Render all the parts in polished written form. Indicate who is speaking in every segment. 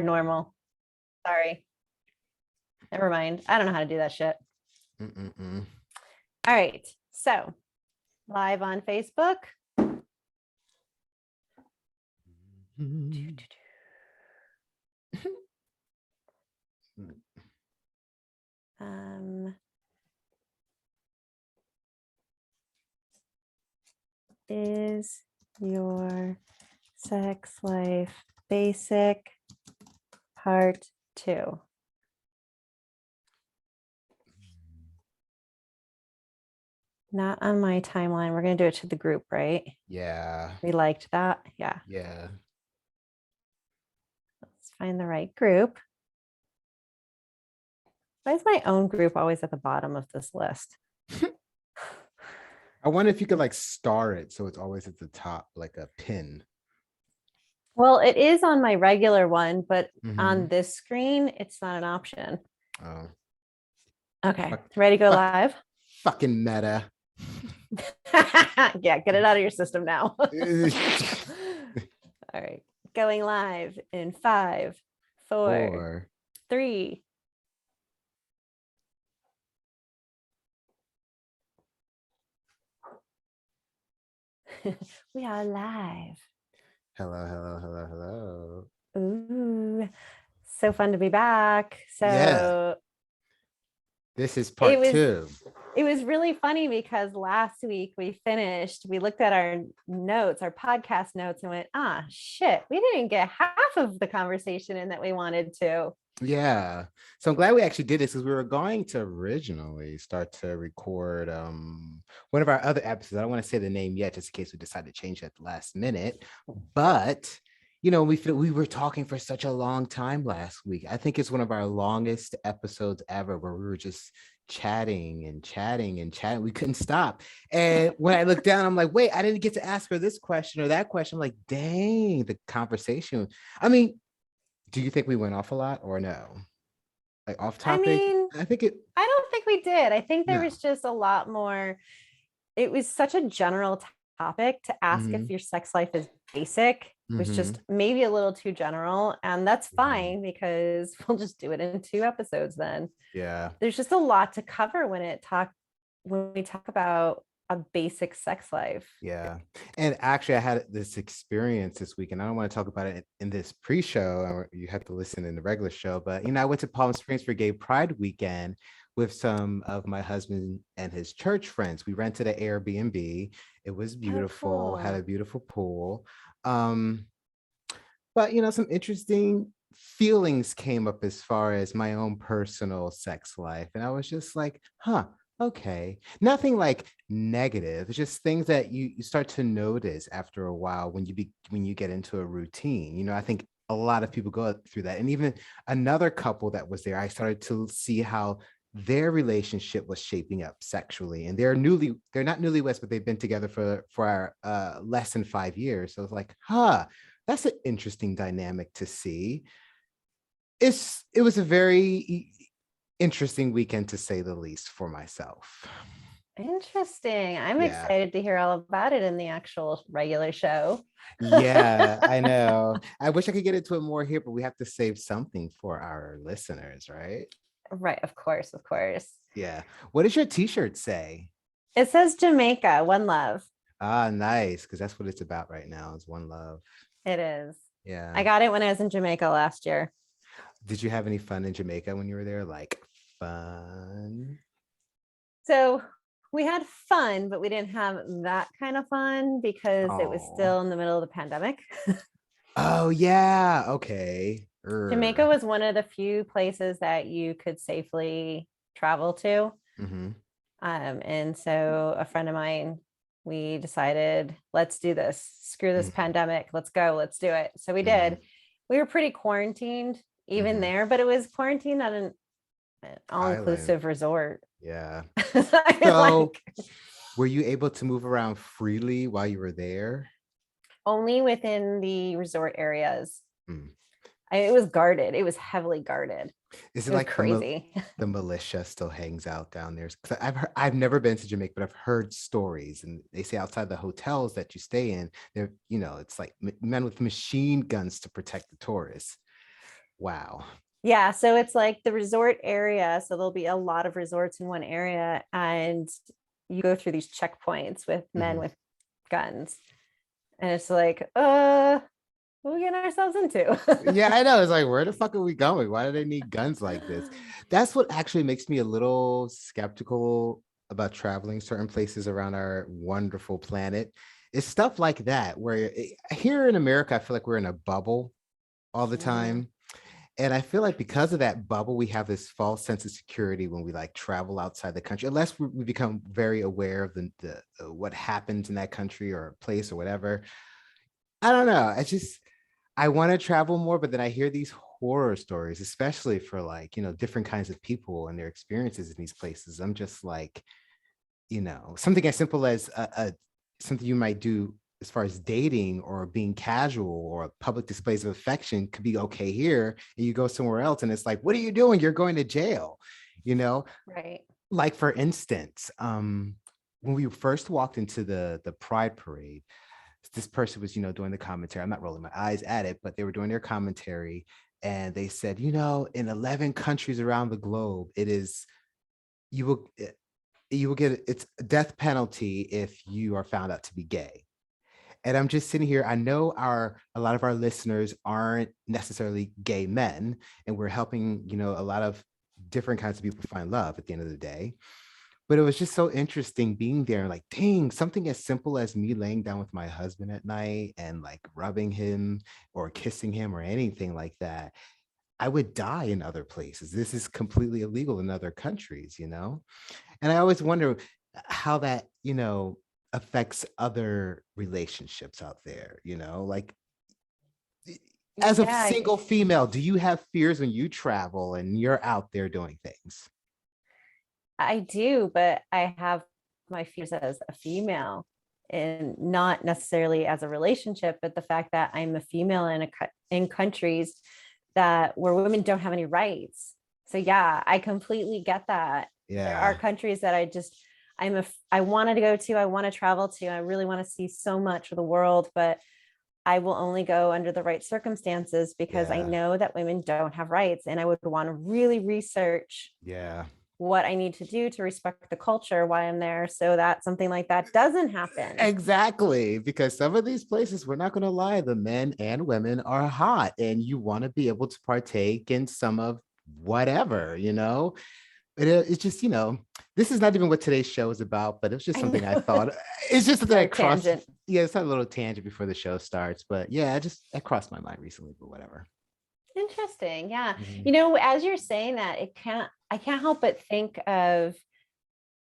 Speaker 1: normal. Sorry. Never mind. I don't know how to do that shit.
Speaker 2: Mm-mm-mm.
Speaker 1: All right. So live on Facebook. Um, is your sex life basic? Part 2. Not on my timeline. We're going to do it to the group, right?
Speaker 2: Yeah.
Speaker 1: We liked that. Yeah.
Speaker 2: Yeah.
Speaker 1: Let's find the right group. Why is my own group always at the bottom of this list?
Speaker 2: I wonder if you could like star it so it's always at the top, like a pin.
Speaker 1: Well, it is on my regular one, but
Speaker 2: Mhm.
Speaker 1: on this screen, it's not an option.
Speaker 2: Oh,
Speaker 1: Okay.
Speaker 2: Fuck-
Speaker 1: Ready to go
Speaker 2: fuck.
Speaker 1: live?
Speaker 2: fucking meta.
Speaker 1: Yeah, get it out of your system now. All
Speaker 2: Ugh.
Speaker 1: right. Going live in 5, 4,
Speaker 2: Or
Speaker 1: 3. We are live.
Speaker 2: hello.
Speaker 1: Ooh, so fun to be back. So
Speaker 2: Yeah. This is
Speaker 1: it
Speaker 2: part
Speaker 1: was
Speaker 2: 2.
Speaker 1: it was really funny because last week we looked at our notes, our podcast notes, and went, shit, we didn't get half of the conversation in that we wanted to.
Speaker 2: Yeah. So I'm glad we actually did this because we were going to originally start to record one of our other episodes. I don't want to say the name yet, just in case we decide to change at the last minute. But we were talking for such a long time last week. I think it's one of our longest episodes ever where we were just chatting and chatting and chatting. We couldn't stop. And when I looked down, I'm like, wait, I didn't get to ask her this question or that question. I'm like, dang, the conversation. I mean, do you think we went off a lot or no? Like off
Speaker 1: I
Speaker 2: topic?
Speaker 1: mean,
Speaker 2: I think it.
Speaker 1: I don't think we did. I think there
Speaker 2: No.
Speaker 1: was just a lot more. It was such a general topic to ask if
Speaker 2: Mhm.
Speaker 1: your sex life is basic was just
Speaker 2: Mhm.
Speaker 1: maybe a little too general. And that's
Speaker 2: Mhm.
Speaker 1: fine because we'll just do it in 2 episodes then.
Speaker 2: Yeah.
Speaker 1: There's just a lot to cover when we talk about a basic sex life.
Speaker 2: Yeah. And actually, I had this experience this week, and I don't want to talk about it in this pre-show. Or you have to listen in the regular show. But I went to Palm Springs for Gay Pride weekend with some of my husband and his church friends. We rented an Airbnb. It was beautiful.
Speaker 1: cool.
Speaker 2: Had a beautiful pool. But some interesting feelings came up as far as my own personal sex life. And I was just like, okay. Nothing like negative. It's just things that you start to notice after a while when you get into a routine. I think a lot of people go through that. And even another couple that was there, I started to see how their relationship was shaping up sexually. And they're not newlyweds, but they've been together for less than 5 years. So it's like, that's an interesting dynamic to see. It was a very interesting weekend to say the least for myself.
Speaker 1: Interesting. I'm
Speaker 2: Yeah.
Speaker 1: excited to hear all about it in the actual regular show.
Speaker 2: Yeah, I know. I wish I could get into it more here, but we have to save something for our listeners, right?
Speaker 1: Right, of course, of course.
Speaker 2: Yeah. What does your t-shirt say?
Speaker 1: It says Jamaica, one love.
Speaker 2: Nice, because that's what it's about right now is one love.
Speaker 1: It is.
Speaker 2: Yeah.
Speaker 1: I got it when I was in Jamaica last year.
Speaker 2: Did you have any fun in Jamaica when you were there? Like fun?
Speaker 1: So we had fun, but we didn't have that kind of fun because it was
Speaker 2: Oh.
Speaker 1: still in the middle of the pandemic.
Speaker 2: Oh yeah. Okay.
Speaker 1: Jamaica was one of the few places that you could safely travel to.
Speaker 2: Mm-hmm.
Speaker 1: And so a friend of mine, we decided, let's do this. Screw this
Speaker 2: Mm-hmm.
Speaker 1: pandemic. Let's go. Let's do it. So we did. We were pretty quarantined even there, but it was quarantined at an all-inclusive resort.
Speaker 2: Yeah.
Speaker 1: So
Speaker 2: were you able to move around freely while you were there?
Speaker 1: Only within the resort areas.
Speaker 2: Mm.
Speaker 1: It was guarded. It was heavily guarded.
Speaker 2: Is
Speaker 1: it
Speaker 2: like
Speaker 1: crazy?
Speaker 2: The militia still hangs out down there? Because I've never been to Jamaica, but I've heard stories, and they say outside the hotels that you stay in, there, it's like men with machine guns to protect the tourists. Wow.
Speaker 1: Yeah, so it's like the resort area. So there'll be a lot of resorts in one area, and you go through these checkpoints with men
Speaker 2: Mhm.
Speaker 1: with guns. And it's like, what are we getting ourselves into?
Speaker 2: Yeah, I know. It's like, where the fuck are we going? Why do they need guns like this? That's what actually makes me a little skeptical about traveling certain places around our wonderful planet. It's stuff like that, where here in America, I feel like we're in a bubble all the
Speaker 1: Mhm.
Speaker 2: time. And I feel like because of that bubble, we have this false sense of security when we like travel outside the country, unless we become very aware of the what happens in that country or place or whatever. I don't know. I want to travel more, but then I hear these horror stories, especially for like, different kinds of people and their experiences in these places. I'm just like, something as simple as something you might do as far as dating or being casual or public displays of affection could be okay here. And you go somewhere else and it's like, what are you doing? You're going to jail, you know?
Speaker 1: Right.
Speaker 2: Like for instance, when we first walked into the Pride Parade, this person was, doing the commentary. I'm not rolling my eyes at it, but they were doing their commentary and they said, in 11 countries around the globe, it is you will you will get it's a death penalty if you are found out to be gay. And I'm just sitting here. I know a lot of our listeners aren't necessarily gay men, and we're helping, a lot of different kinds of people find love at the end of the day. But it was just so interesting being there and like, dang, something as simple as me laying down with my husband at night and like rubbing him or kissing him or anything like that. I would die in other places. This is completely illegal in other countries. And I always wonder how that, affects other relationships out there. Like as a
Speaker 1: Yeah,
Speaker 2: single female, do you have fears when you travel and you're out there doing things?
Speaker 1: I do, but I have my fears as a female, and not necessarily as a relationship, but the fact that I'm a female in countries that where women don't have any rights. So yeah, I completely get that. There are
Speaker 2: Yeah.
Speaker 1: countries that I wanted to go to, I want to travel to, I really want to see so much of the world, but I will only go under the right circumstances because I
Speaker 2: Yeah.
Speaker 1: know that women don't have rights, and I would want to really research
Speaker 2: Yeah.
Speaker 1: what I need to do to respect the culture while I'm there so that something like that doesn't happen.
Speaker 2: Exactly, because some of these places, we're not going to lie, the men and women are hot, and you want to be able to partake in some of whatever. It's just, this is not even what today's show is about, but it's just
Speaker 1: I
Speaker 2: something I
Speaker 1: know.
Speaker 2: thought. It's just something I
Speaker 1: Sorry,
Speaker 2: crossed.
Speaker 1: tangent.
Speaker 2: Yeah, it's a little tangent before the show starts, but yeah, it crossed my mind recently, but whatever.
Speaker 1: Interesting. Yeah.
Speaker 2: Mhm.
Speaker 1: As you're saying that, I can't help but think of,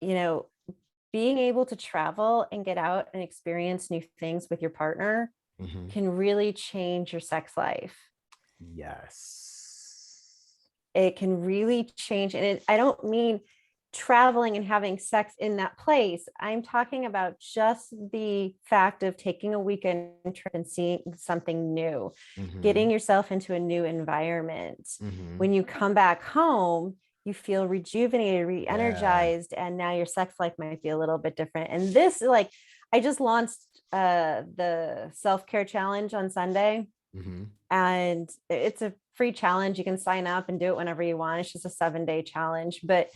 Speaker 1: you know, being able to travel and get out and experience new things with your partner
Speaker 2: Mhm.
Speaker 1: can really change your sex life.
Speaker 2: Yes.
Speaker 1: It can really change. And I don't mean traveling and having sex in that place. I'm talking about just the fact of taking a weekend trip and seeing something new,
Speaker 2: Mhm.
Speaker 1: getting yourself into a new environment.
Speaker 2: Mhm.
Speaker 1: When you come back home, you feel rejuvenated,
Speaker 2: Yeah.
Speaker 1: re-energized, and now your sex life might be a little bit different. And this, like, I just launched the self-care challenge on Sunday,
Speaker 2: Mhm.
Speaker 1: and it's a free challenge. You can sign up and do it whenever you want. It's just a 7-day challenge. But,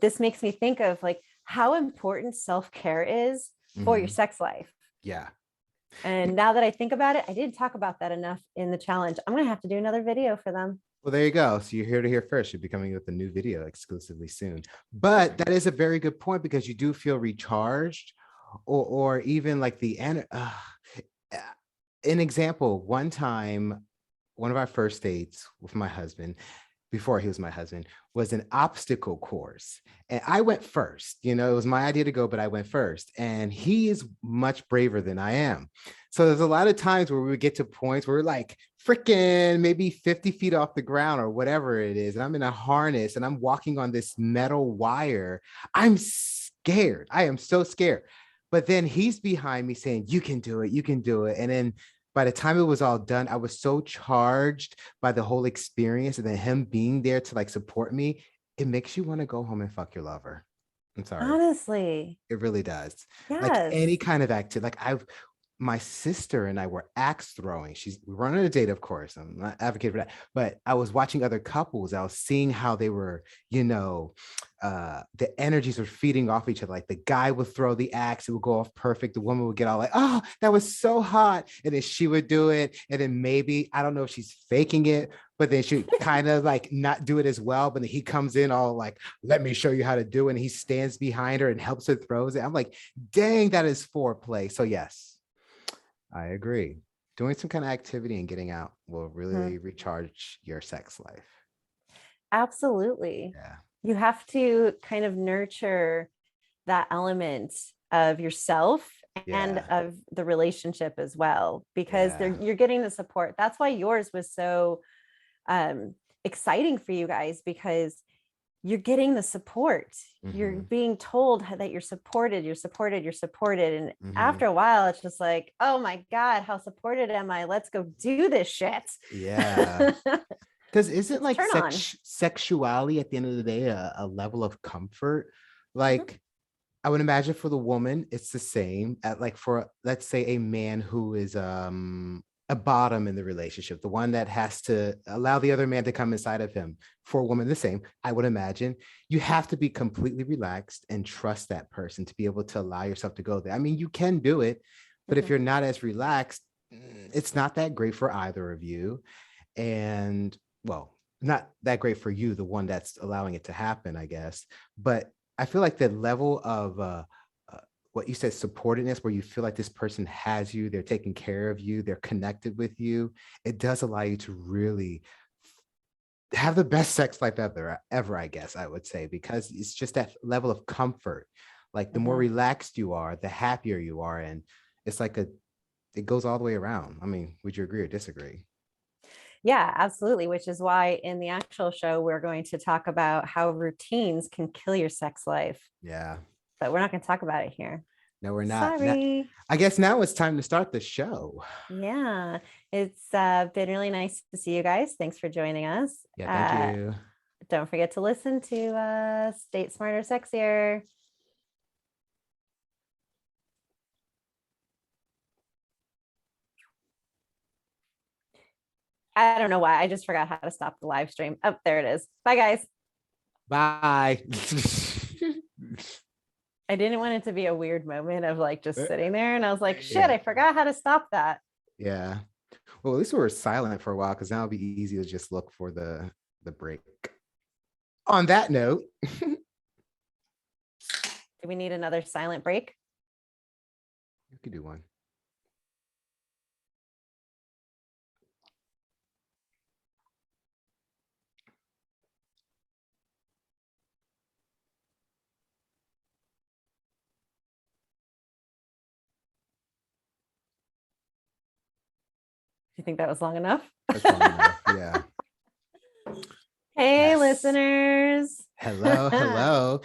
Speaker 1: this makes me think of like how important self-care is for your
Speaker 2: Mhm.
Speaker 1: sex life.
Speaker 2: Yeah.
Speaker 1: And now that I think about it, I didn't talk about that enough in the challenge. I'm going to have to do another video for them.
Speaker 2: Well, there you go. So you're here to hear first. You'll be coming with a new video exclusively soon. But that is a very good point because you do feel recharged, or even like an example. One time, one of our first dates with my husband, before he was my husband, was an obstacle course. And I went first. It was my idea to go, but I went first. And he is much braver than I am. So there's a lot of times where we would get to points where we're like freaking maybe 50 feet off the ground or whatever it is. And I'm in a harness and I'm walking on this metal wire. I'm scared. I am so scared. But then he's behind me saying, you can do it. You can do it. And then by the time it was all done, I was so charged by the whole experience, and then him being there to like support me. It makes you want to go home and fuck your lover. I'm sorry.
Speaker 1: Honestly,
Speaker 2: It really does. Like any
Speaker 1: yes.
Speaker 2: kind of activity. Like my sister and I were axe throwing. We were on a date, of course. I'm not advocating for that, but I was watching other couples. I was seeing how they were, you know, the energies were feeding off each other. Like the guy would throw the axe, it would go off perfect. The woman would get all like, "Oh, that was so hot," and then she would do it, and then maybe I don't know if she's faking it, but then she kind of like not do it as well. But then he comes in all like, "Let me show you how to do it," and he stands behind her and helps her throws it. I'm like, dang, that is foreplay. So yes. I agree. Doing some kind of activity and getting out will really recharge your sex life.
Speaker 1: Absolutely.
Speaker 2: Yeah.
Speaker 1: You have to kind of nurture that element of yourself and
Speaker 2: Yeah.
Speaker 1: of the relationship as well, because
Speaker 2: Yeah.
Speaker 1: you're getting the support. That's why yours was so exciting for you guys, because you're getting the support. You're
Speaker 2: Mhm.
Speaker 1: being told that you're supported, you're supported, you're supported. And
Speaker 2: Mhm.
Speaker 1: after a while, it's just like, oh my God, how supported am I? Let's go do this shit.
Speaker 2: Yeah. Because isn't
Speaker 1: It's
Speaker 2: like
Speaker 1: turn on.
Speaker 2: sexuality at the end of the day a level of comfort?
Speaker 1: Mhm.
Speaker 2: Like I would imagine for the woman, it's the same. At like for let's say a man who is a bottom in the relationship, the one that has to allow the other man to come inside of him. For a woman, the same. I would imagine you have to be completely relaxed and trust that person to be able to allow yourself to go there. I mean, you can do it, but if
Speaker 1: Mhm.
Speaker 2: you're not as relaxed, it's not that great for either of you. And well, not that great for you, the one that's allowing it to happen, I guess. But I feel like the level of uh, what you said, supportedness, where you feel like this person has you, they're taking care of you, they're connected with you, it does allow you to really have the best sex life ever, I guess I would say, because it's just that level of comfort. Like the more
Speaker 1: Mhm.
Speaker 2: relaxed you are, the happier you are. And it's like it goes all the way around. I mean, would you agree or disagree?
Speaker 1: Yeah, absolutely. Which is why in the actual show, we're going to talk about how routines can kill your sex life,
Speaker 2: Yeah.
Speaker 1: but we're not going to talk about it here.
Speaker 2: No, we're not.
Speaker 1: Sorry.
Speaker 2: I guess now it's time to start the show.
Speaker 1: Yeah, it's been really nice to see you guys. Thanks for joining us.
Speaker 2: Yeah, thank you.
Speaker 1: Don't forget to listen to State Smarter Sexier. I don't know why. I just forgot how to stop the live stream. Oh, there it is. Bye, guys.
Speaker 2: Bye.
Speaker 1: I didn't want it to be a weird moment of like just sitting there. And I was like, shit,
Speaker 2: Yeah.
Speaker 1: I forgot how to stop that.
Speaker 2: Yeah. Well, at least we were silent for a while because now it'll be easy to just look for the break. On that note, you
Speaker 1: Do we need another silent break?
Speaker 2: could do one.
Speaker 1: Do you think that was long enough?
Speaker 2: That's long enough. Yeah.
Speaker 1: Hey,
Speaker 2: Yes.
Speaker 1: listeners.
Speaker 2: Hello. Hello.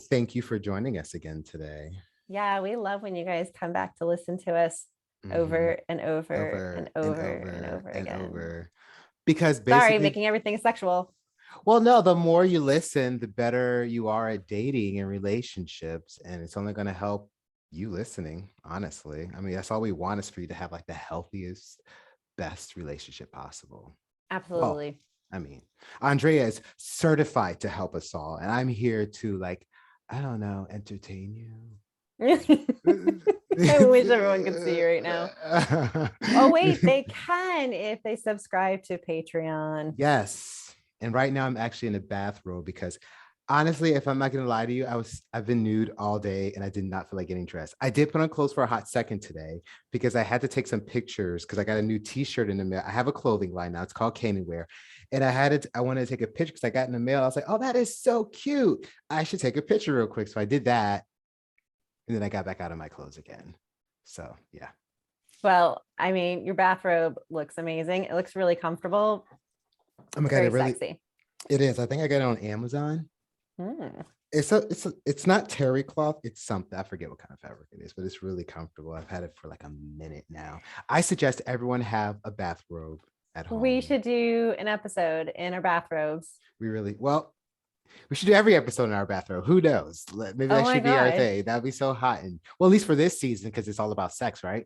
Speaker 2: Thank you for joining us again today.
Speaker 1: Yeah, we love when you guys come back to listen to us
Speaker 2: Mhm.
Speaker 1: over and over
Speaker 2: Over
Speaker 1: and
Speaker 2: and
Speaker 1: over and
Speaker 2: over
Speaker 1: over
Speaker 2: and
Speaker 1: again.
Speaker 2: over. Because
Speaker 1: Sorry,
Speaker 2: basically,
Speaker 1: making everything sexual.
Speaker 2: well, no, the more you listen, the better you are at dating and relationships. And it's only going to help you listening, honestly. I mean, that's all we want is for you to have like the healthiest, best relationship possible. Well,
Speaker 1: Absolutely.
Speaker 2: I mean, Andrea is certified to help us all. And I'm here to, like, I don't know, entertain
Speaker 1: I wish everyone could see
Speaker 2: you.
Speaker 1: you right now. Oh, wait, they can if they subscribe to Patreon.
Speaker 2: Yes. And right now I'm actually in a bathrobe because honestly, if I'm not gonna lie to you, I've been nude all day and I did not feel like getting dressed. I did put on clothes for a hot second today because I had to take some pictures because I got a new t-shirt in the mail. I have a clothing line now. It's called Canaan Wear. And I wanted to take a picture because I got in the mail. I was like, oh, that is so cute. I should take a picture real quick. So I did that. And then I got back out of my clothes again. So yeah.
Speaker 1: Well, I mean, your bathrobe looks amazing. It looks really comfortable.
Speaker 2: Oh my
Speaker 1: It's
Speaker 2: God,
Speaker 1: very sexy.
Speaker 2: it is. I think I got it on Amazon.
Speaker 1: Mm.
Speaker 2: It's not terry cloth. It's something. I forget what kind of fabric it is, but it's really comfortable. I've had it for like a minute now. I suggest everyone have a bathrobe at
Speaker 1: We
Speaker 2: home.
Speaker 1: should do an episode in our bathrobes.
Speaker 2: We should do every episode in our bathrobe. Who knows? Maybe
Speaker 1: Oh
Speaker 2: that
Speaker 1: my
Speaker 2: should be our
Speaker 1: gosh.
Speaker 2: thing. That'd be so hot. And well, at least for this season, because it's all about sex, right?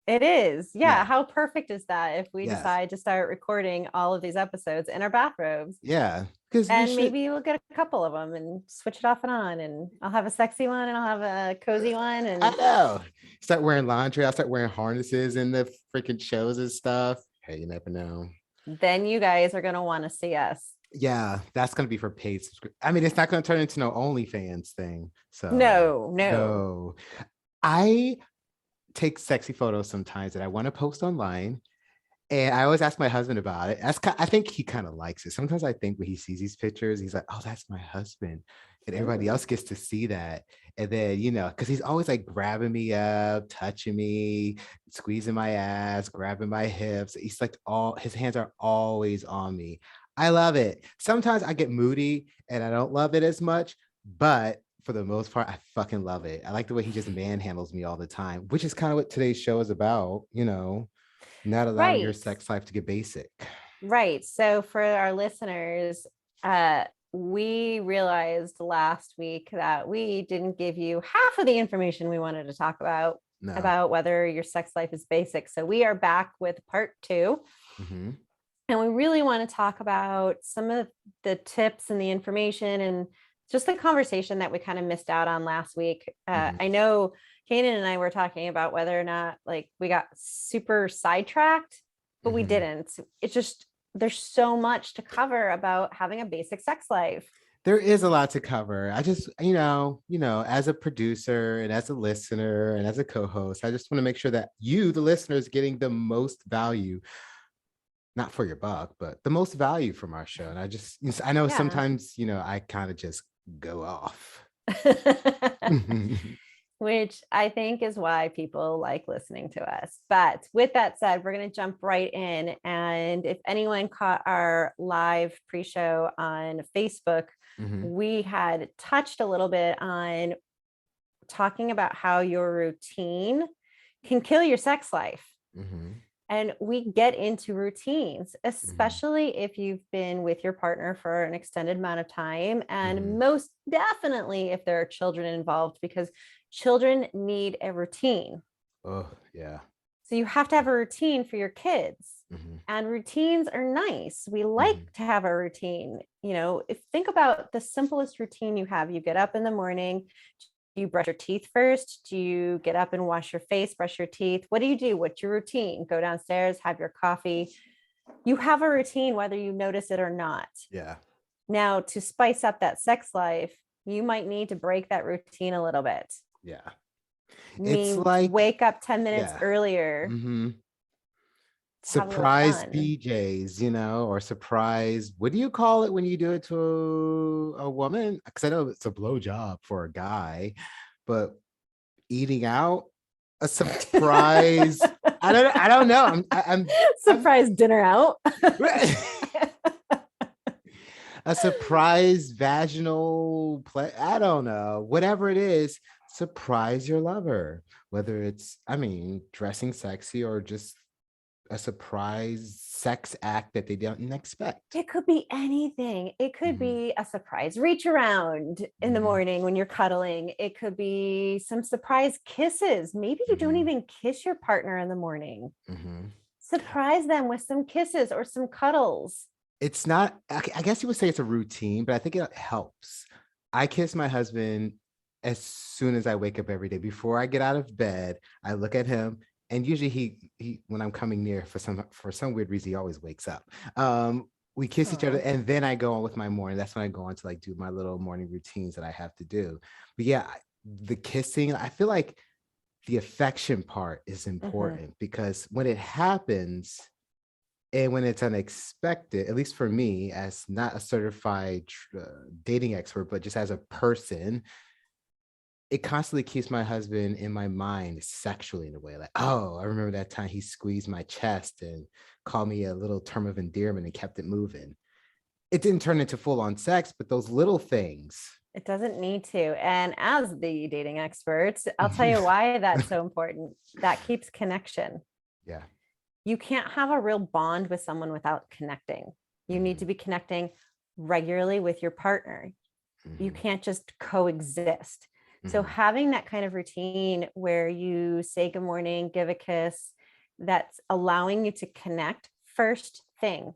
Speaker 1: It is. Yeah.
Speaker 2: Yeah.
Speaker 1: How perfect is that if we
Speaker 2: Yes.
Speaker 1: decide to start recording all of these episodes in our bathrobes?
Speaker 2: Yeah. Because we
Speaker 1: And
Speaker 2: should.
Speaker 1: maybe we'll get a couple of them and switch it off and on. And I'll have a sexy one and I'll have a cozy one.
Speaker 2: I
Speaker 1: And
Speaker 2: know. Start wearing laundry. I'll start wearing harnesses in the freaking shows and stuff. Hey, you never know.
Speaker 1: then you guys are going to want to see us.
Speaker 2: Yeah, that's gonna be for paid subscription. I mean, it's not gonna turn into no OnlyFans thing. So
Speaker 1: No, no.
Speaker 2: no. I take sexy photos sometimes that I want to post online. And I always ask my husband about it. I think he kind of likes it. Sometimes I think when he sees these pictures, he's like, "Oh, that's my husband," and everybody
Speaker 1: Ooh.
Speaker 2: else gets to see that. And then because he's always like grabbing me up, touching me, squeezing my ass, grabbing my hips. He's like all his hands are always on me. I love it. Sometimes I get moody and I don't love it as much, but for the most part, I fucking love it. I like the way he just manhandles me all the time, which is kind of what today's show is about. Not allowing your
Speaker 1: Right.
Speaker 2: sex life to get basic.
Speaker 1: Right. So for our listeners, we realized last week that we didn't give you half of the information we wanted to talk
Speaker 2: No.
Speaker 1: about whether your sex life is basic. So we are back with part 2.
Speaker 2: Hmm.
Speaker 1: And we really want to talk about some of the tips and the information and just the conversation that we kind of missed out on last week.
Speaker 2: Hmm.
Speaker 1: I know Kanan and I were talking about whether or not like we got super sidetracked, but we
Speaker 2: Hmm.
Speaker 1: didn't. It's just there's so much to cover about having a basic sex life.
Speaker 2: There is a lot to cover. I just, as a producer and as a listener and as a co-host, I just want to make sure that you, the listener, is getting the most value, not for your buck, but the most value from our show. And I know
Speaker 1: Yeah.
Speaker 2: sometimes, I kind of just go off.
Speaker 1: Which I think is why people like listening to us. But with that said, we're going to jump right in. And if anyone caught our live pre show on Facebook,
Speaker 2: Hmm.
Speaker 1: we had touched a little bit on talking about how your routine can kill your sex life.
Speaker 2: Hmm.
Speaker 1: And we get into routines,
Speaker 2: Hmm.
Speaker 1: especially if you've been with your partner for an extended amount of time.
Speaker 2: Hmm.
Speaker 1: And most definitely if there are children involved, because children need a routine.
Speaker 2: Oh, yeah.
Speaker 1: So you have to have a routine for your kids.
Speaker 2: Hmm.
Speaker 1: And routines are nice. We like
Speaker 2: Hmm.
Speaker 1: to have a routine. If think about the simplest routine you have, you get up in the morning, do you brush your teeth first? Do you get up and wash your face, brush your teeth? What do you do? What's your routine? Go downstairs, have your coffee. You have a routine, whether you notice it or not.
Speaker 2: Yeah.
Speaker 1: Now, to spice up that sex life, you might need to break that routine a little bit.
Speaker 2: Yeah. It's
Speaker 1: Mean
Speaker 2: like,
Speaker 1: wake up 10 minutes
Speaker 2: yeah.
Speaker 1: earlier
Speaker 2: Hmm.
Speaker 1: to have a little
Speaker 2: Surprise
Speaker 1: fun.
Speaker 2: BJs, or surprise, what do you call it when you do it to a woman? Because I know it's a blow job for a guy, but eating out, a surprise. I don't know. I'm
Speaker 1: Surprise dinner out.
Speaker 2: a surprise vaginal play. I don't know. Whatever it is, surprise your lover. Whether it's, dressing sexy or just a surprise sex act that they didn't expect.
Speaker 1: It could be anything. It could
Speaker 2: Mhm.
Speaker 1: be a surprise reach around in the
Speaker 2: Mhm.
Speaker 1: morning when you're cuddling. It could be some surprise kisses. Maybe you don't
Speaker 2: Mhm.
Speaker 1: even kiss your partner in the morning.
Speaker 2: Mhm.
Speaker 1: Surprise them with some kisses or some cuddles.
Speaker 2: It's not, I guess you would say it's a routine, but I think it helps. I kiss my husband as soon as I wake up every day. Before I get out of bed, I look at him, and usually he when I'm coming near, for some weird reason, he always wakes up. We kiss each other,
Speaker 1: Oh,
Speaker 2: and then I go on with my morning. That's when I go on to like do my little morning routines that I have to do. But yeah, the kissing, I feel like the affection part is
Speaker 1: mhm.
Speaker 2: important because when it happens, and when it's unexpected, at least for me, as not a certified dating expert, but just as a person, it constantly keeps my husband in my mind sexually in a way. Like, oh, I remember that time he squeezed my chest and called me a little term of endearment and kept it moving. It didn't turn into full on sex, but those little things.
Speaker 1: It doesn't need to. And as the dating expert, I'll tell you why that's so important. That keeps connection.
Speaker 2: Yeah.
Speaker 1: You can't have a real bond with someone without connecting. You need to
Speaker 2: Hmm.
Speaker 1: be connecting regularly with your partner. You
Speaker 2: Hmm.
Speaker 1: can't just coexist. So
Speaker 2: Hmm.
Speaker 1: having that kind of routine where you say good morning, give a kiss, that's allowing you to connect first thing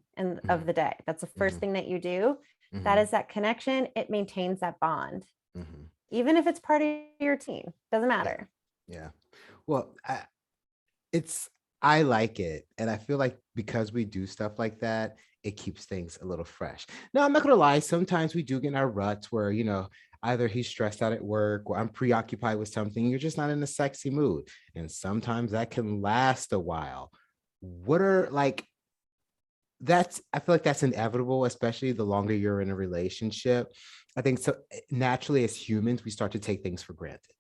Speaker 1: of the day. That's the first
Speaker 2: Mhm.
Speaker 1: thing that you do. That
Speaker 2: Mhm.
Speaker 1: is that connection. It maintains that bond,
Speaker 2: Mhm.
Speaker 1: even if it's part of your team, doesn't
Speaker 2: Yeah.
Speaker 1: matter.
Speaker 2: Yeah. Well, it's I like it, and I feel like because we do stuff like that, it keeps things a little fresh. Now, I'm not gonna lie, sometimes we do get in our ruts where, either he's stressed out at work or I'm preoccupied with something, you're just not in a sexy mood. And sometimes that can last a while. What are like that's I feel like that's inevitable, especially the longer you're in a relationship. I think so naturally as humans, we start to take things for granted,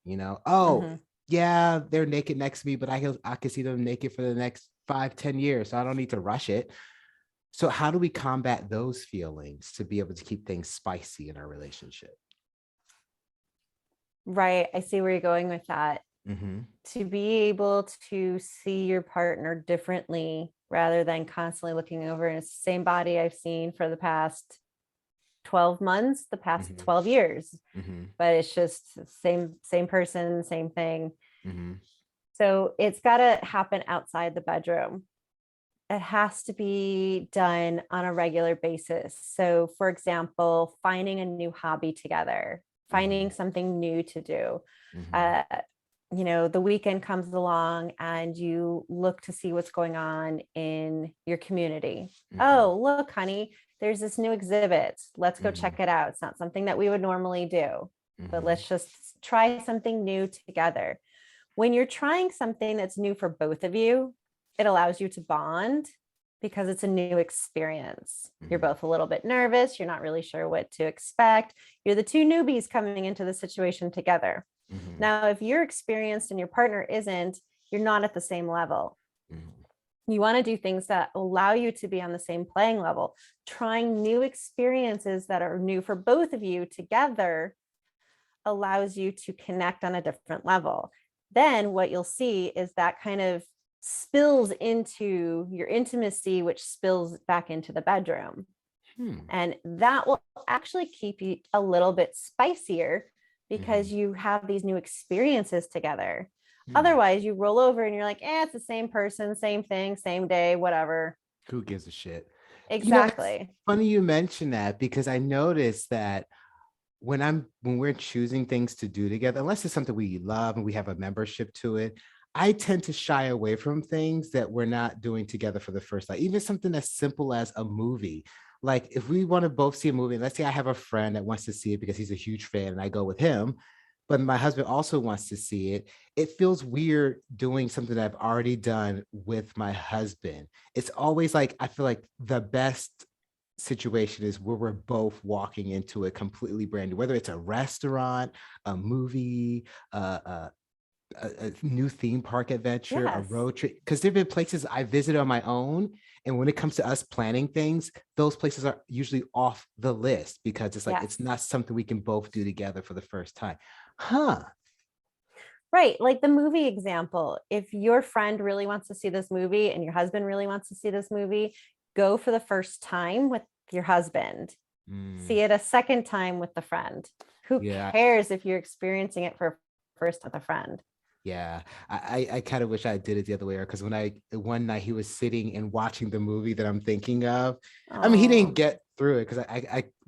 Speaker 2: Oh,
Speaker 1: Mhm.
Speaker 2: yeah, they're naked next to me, but I can see them naked for the next 5, 10 years. So I don't need to rush it. So how do we combat those feelings to be able to keep things spicy in our relationship?
Speaker 1: Right. I see where you're going with that.
Speaker 2: Hmm.
Speaker 1: To be able to see your partner differently rather than constantly looking over in the same body I've seen for the past 12 months, the past
Speaker 2: Hmm.
Speaker 1: 12 years,
Speaker 2: Hmm.
Speaker 1: but it's just same person, same thing.
Speaker 2: Hmm.
Speaker 1: So it's got to happen outside the bedroom. It has to be done on a regular basis. So, for example, finding a new hobby together, finding
Speaker 2: Hmm.
Speaker 1: something new to do.
Speaker 2: Hmm.
Speaker 1: Uh, the weekend comes along and you look to see what's going on in your community.
Speaker 2: Hmm.
Speaker 1: Oh, look, honey, there's this new exhibit. Let's go
Speaker 2: Hmm.
Speaker 1: check it out. It's not something that we would normally do, but
Speaker 2: Hmm.
Speaker 1: let's just try something new together. When you're trying something that's new for both of you, it allows you to bond because it's a new experience. You're
Speaker 2: Hmm.
Speaker 1: both a little bit nervous. You're not really sure what to expect. You're the two newbies coming into the situation together.
Speaker 2: Hmm.
Speaker 1: Now, if you're experienced and your partner isn't, you're not at the same level.
Speaker 2: Hmm.
Speaker 1: You want to do things that allow you to be on the same playing level. Trying new experiences that are new for both of you together allows you to connect on a different level. Then what you'll see is that kind of spills into your intimacy, which spills back into the bedroom.
Speaker 2: Hmm.
Speaker 1: And that will actually keep you a little bit spicier because
Speaker 2: Hmm.
Speaker 1: you have these new experiences together.
Speaker 2: Hmm.
Speaker 1: Otherwise, you roll over and you're like, it's the same person, same thing, same day, whatever.
Speaker 2: Who gives a shit? It's
Speaker 1: Exactly.
Speaker 2: funny you mention that because I noticed that when we're choosing things to do together, unless it's something we love and we have a membership to it, I tend to shy away from things that we're not doing together for the first time. Even something as simple as a movie. Like if we want to both see a movie, let's say I have a friend that wants to see it because he's a huge fan and I go with him, but my husband also wants to see it. It feels weird doing something that I've already done with my husband. It's always like I feel like the best situation is where we're both walking into a completely brand new, whether it's a restaurant, a movie, a new theme park adventure, a
Speaker 1: Yes.
Speaker 2: road trip. Because there've been places I visited on my own, and when it comes to us planning things, those places are usually off the list because it's like
Speaker 1: Yes.
Speaker 2: it's not something we can both do together for the first time. Huh.
Speaker 1: Right. Like the movie example. If your friend really wants to see this movie and your husband really wants to see this movie, go for the first time with your husband. See
Speaker 2: Mm,
Speaker 1: it a second time with the friend. Who
Speaker 2: yeah.
Speaker 1: cares if you're experiencing it for first with a friend?
Speaker 2: Yeah, I kind of wish I did it the other way, because when I one night he was sitting and watching the movie that I'm thinking of. I mean, he didn't
Speaker 1: Oh,
Speaker 2: get through it because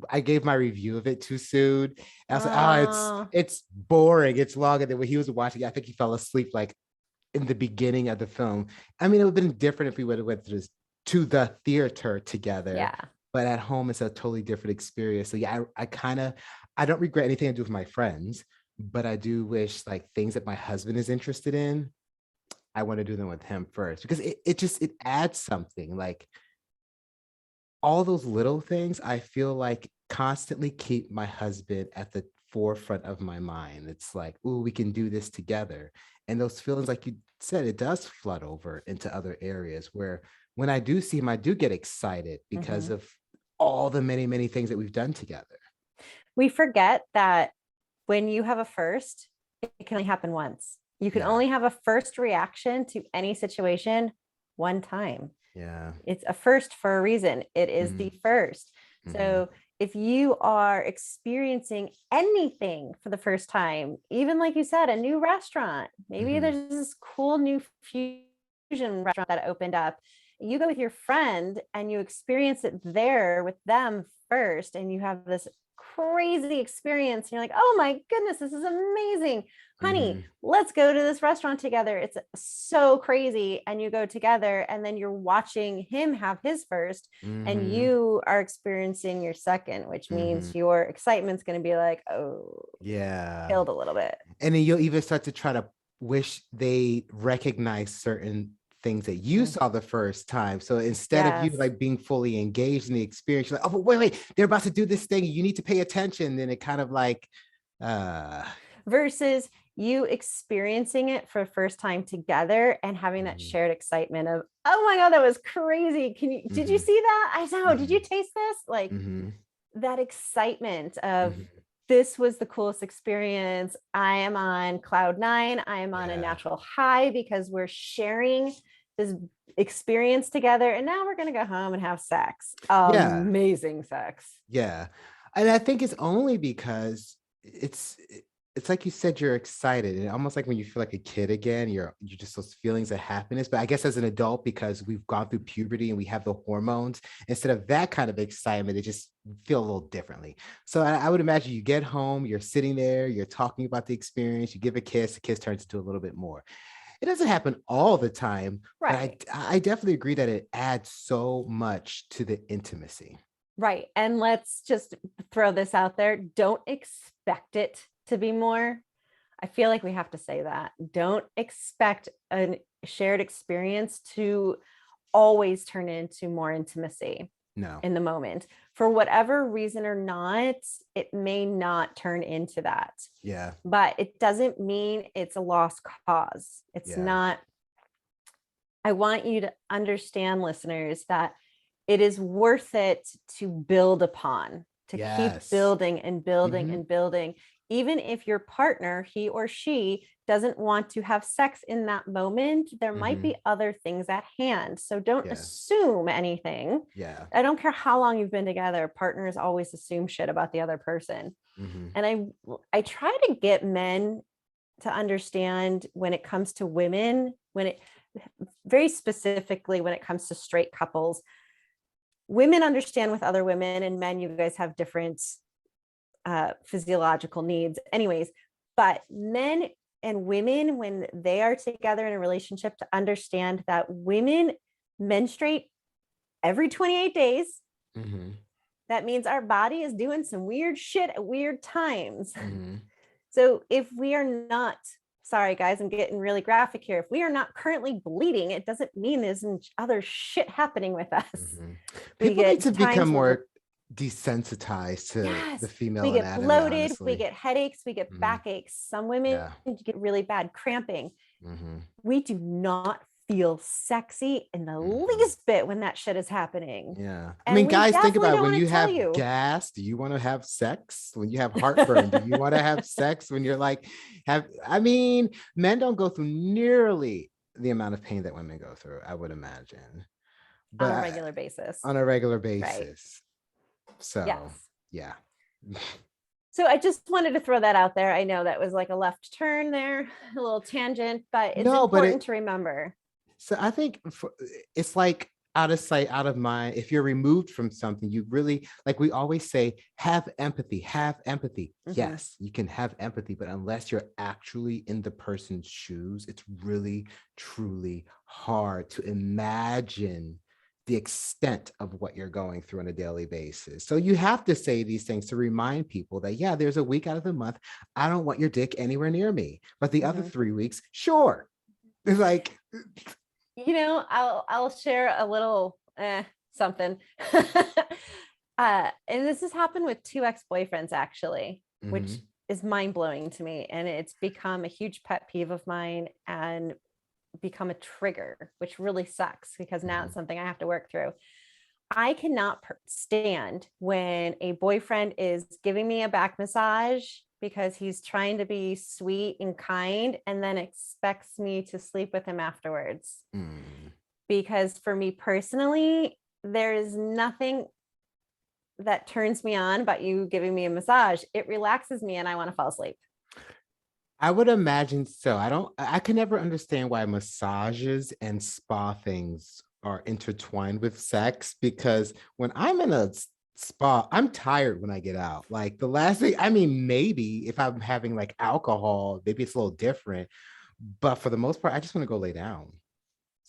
Speaker 2: I gave my review of it too soon. I was like, oh, it's
Speaker 1: oh,
Speaker 2: it's boring. It's long. And then when he was watching it, I think he fell asleep like in the beginning of the film. I mean, it would have been different if we would have went to the theater together,
Speaker 1: yeah.
Speaker 2: but at home it's a totally different experience. So yeah, I don't regret anything I do with my friends, but I do wish like things that my husband is interested in, I want to do them with him first because it adds something. Like all those little things, I feel like constantly keep my husband at the forefront of my mind. It's like, oh, we can do this together. And those feelings, like you said, it does flood over into other areas where when I do see him, I do get excited because
Speaker 1: Mhm.
Speaker 2: of all the many, many things that we've done together.
Speaker 1: We forget that when you have a first, it can only happen once. You can
Speaker 2: Yeah.
Speaker 1: only have a first reaction to any situation one time.
Speaker 2: Yeah.
Speaker 1: It's a first for a reason. It is
Speaker 2: Mm-hmm.
Speaker 1: the first.
Speaker 2: Mm-hmm.
Speaker 1: So if you are experiencing anything for the first time, even like you said, a new restaurant, maybe
Speaker 2: Mm-hmm.
Speaker 1: there's this cool new fusion restaurant that opened up. You go with your friend and you experience it there with them first, and you have this crazy experience. And you're like, oh my goodness, this is amazing. Honey,
Speaker 2: Mhm.
Speaker 1: let's go to this restaurant together. It's so crazy. And you go together, and then you're watching him have his first, and
Speaker 2: Mhm.
Speaker 1: you are experiencing your second, which
Speaker 2: Mhm.
Speaker 1: means your excitement's going to be like, oh,
Speaker 2: Yeah.
Speaker 1: killed a little bit.
Speaker 2: And then you'll even start to try to wish they recognize certain things that you
Speaker 1: Mm.
Speaker 2: saw the first time. So instead of you
Speaker 1: Yes.
Speaker 2: like being fully engaged in the experience, you're like, oh, but wait, they're about to do this thing. You need to pay attention. Then it kind of like, uh,
Speaker 1: Versus you experiencing it for the first time together and having that
Speaker 2: mhm,
Speaker 1: shared excitement of, oh my God, that was crazy. Did you
Speaker 2: mhm,
Speaker 1: see that? I know. Did you
Speaker 2: mhm,
Speaker 1: taste this? Like
Speaker 2: mhm,
Speaker 1: that excitement of,
Speaker 2: mhm.
Speaker 1: this was the coolest experience. I am on cloud nine. I am on a
Speaker 2: Yeah.
Speaker 1: natural high because we're sharing this experience together. And now we're going to go home and have sex.
Speaker 2: Yeah.
Speaker 1: Amazing sex.
Speaker 2: Yeah. And I think it's only because it's like you said, you're excited and almost like when you feel like a kid again, you're just those feelings of happiness. But I guess as an adult, because we've gone through puberty and we have the hormones, instead of that kind of excitement, it just feel a little differently. So I would imagine you get home, you're sitting there, you're talking about the experience, you give a kiss, the kiss turns into a little bit more. It doesn't happen all the time, but
Speaker 1: Right.
Speaker 2: I definitely agree that it adds so much to the intimacy.
Speaker 1: Right. And let's just throw this out there. Don't expect it to be more. I feel like we have to say that. Don't expect a shared experience to always turn into more intimacy
Speaker 2: No.
Speaker 1: in the moment. For whatever reason or not, it may not turn into that.
Speaker 2: Yeah.
Speaker 1: But it doesn't mean it's a lost cause. It's
Speaker 2: Yeah.
Speaker 1: not. I want you to understand, listeners, that it is worth it to build upon, to keep
Speaker 2: Yes.
Speaker 1: building and building
Speaker 2: Mhm,
Speaker 1: and building. Even if your partner, he or she, doesn't want to have sex in that moment, there might
Speaker 2: mhm.
Speaker 1: be other things at hand. So don't
Speaker 2: Yeah,
Speaker 1: assume anything.
Speaker 2: yeah.
Speaker 1: I don't care how long you've been together, partners always assume shit about the other person.
Speaker 2: Mhm,
Speaker 1: And I try to get men to understand when it comes to women, when it very specifically when it comes to straight couples, women understand with other women, and men, you guys have different physiological needs anyways, but men and women, when they are together in a relationship, to understand that women menstruate every 28 days.
Speaker 2: mhm,
Speaker 1: That means our body is doing some weird shit at weird times.
Speaker 2: mhm,
Speaker 1: So if we are not, sorry guys, I'm getting really graphic here. If we are not currently bleeding, it doesn't mean there's other shit happening with us.
Speaker 2: mhm.
Speaker 1: We
Speaker 2: People need to
Speaker 1: get
Speaker 2: become
Speaker 1: times where we're,
Speaker 2: more desensitized to the
Speaker 1: yes, we
Speaker 2: female
Speaker 1: get
Speaker 2: anatomy,
Speaker 1: bloated, we
Speaker 2: honestly.
Speaker 1: get headaches, we get
Speaker 2: Mhm,
Speaker 1: backaches. Some women
Speaker 2: yeah,
Speaker 1: get really bad cramping.
Speaker 2: mhm,
Speaker 1: We do not feel sexy in the
Speaker 2: mhm.
Speaker 1: least bit when that shit is happening.
Speaker 2: Yeah. I
Speaker 1: And
Speaker 2: mean,
Speaker 1: we
Speaker 2: guys, think
Speaker 1: definitely
Speaker 2: about it.
Speaker 1: don't
Speaker 2: When
Speaker 1: want
Speaker 2: you
Speaker 1: to tell
Speaker 2: have
Speaker 1: you.
Speaker 2: gas, do you wanna have sex? When you have heartburn, do you wanna have sex? When you're like, have I mean, men don't go through nearly the amount of pain that women go through, I would imagine.
Speaker 1: On
Speaker 2: But
Speaker 1: a regular basis.
Speaker 2: on a regular
Speaker 1: Right.
Speaker 2: basis. So,
Speaker 1: Yes.
Speaker 2: yeah.
Speaker 1: So I just wanted to throw that out there. I know that was like a left turn there, a little tangent, but it's
Speaker 2: No, but
Speaker 1: important
Speaker 2: it
Speaker 1: to remember.
Speaker 2: so I think it's like out of sight, out of mind. If you're removed from something, you really, like we always say, have empathy, have empathy.
Speaker 1: Mhm.
Speaker 2: Yes, you can have empathy, but unless you're actually in the person's shoes, it's really, truly hard to imagine the extent of what you're going through on a daily basis. So you have to say these things to remind people that, yeah, there's a week out of the month. I don't want your dick anywhere near me. But the other
Speaker 1: Mhm.
Speaker 2: 3 weeks, sure. It's like,
Speaker 1: I'll share a little something. And this has happened with two ex-boyfriends actually, which
Speaker 2: mhm,
Speaker 1: is mind-blowing to me. And it's become a huge pet peeve of mine and become a trigger, which really sucks because now it's
Speaker 2: mhm,
Speaker 1: something I have to work through. I cannot stand when a boyfriend is giving me a back massage because he's trying to be sweet and kind and then expects me to sleep with him afterwards.
Speaker 2: mm.
Speaker 1: Because for me personally, there is nothing that turns me on about you giving me a massage. It relaxes me and I want to fall asleep.
Speaker 2: I would imagine so. I can never understand why massages and spa things are intertwined with sex because when I'm in a spa, I'm tired when I get out. Like the last thing, I mean, maybe if I'm having like alcohol, maybe it's a little different, but for the most part, I just want to go lay down.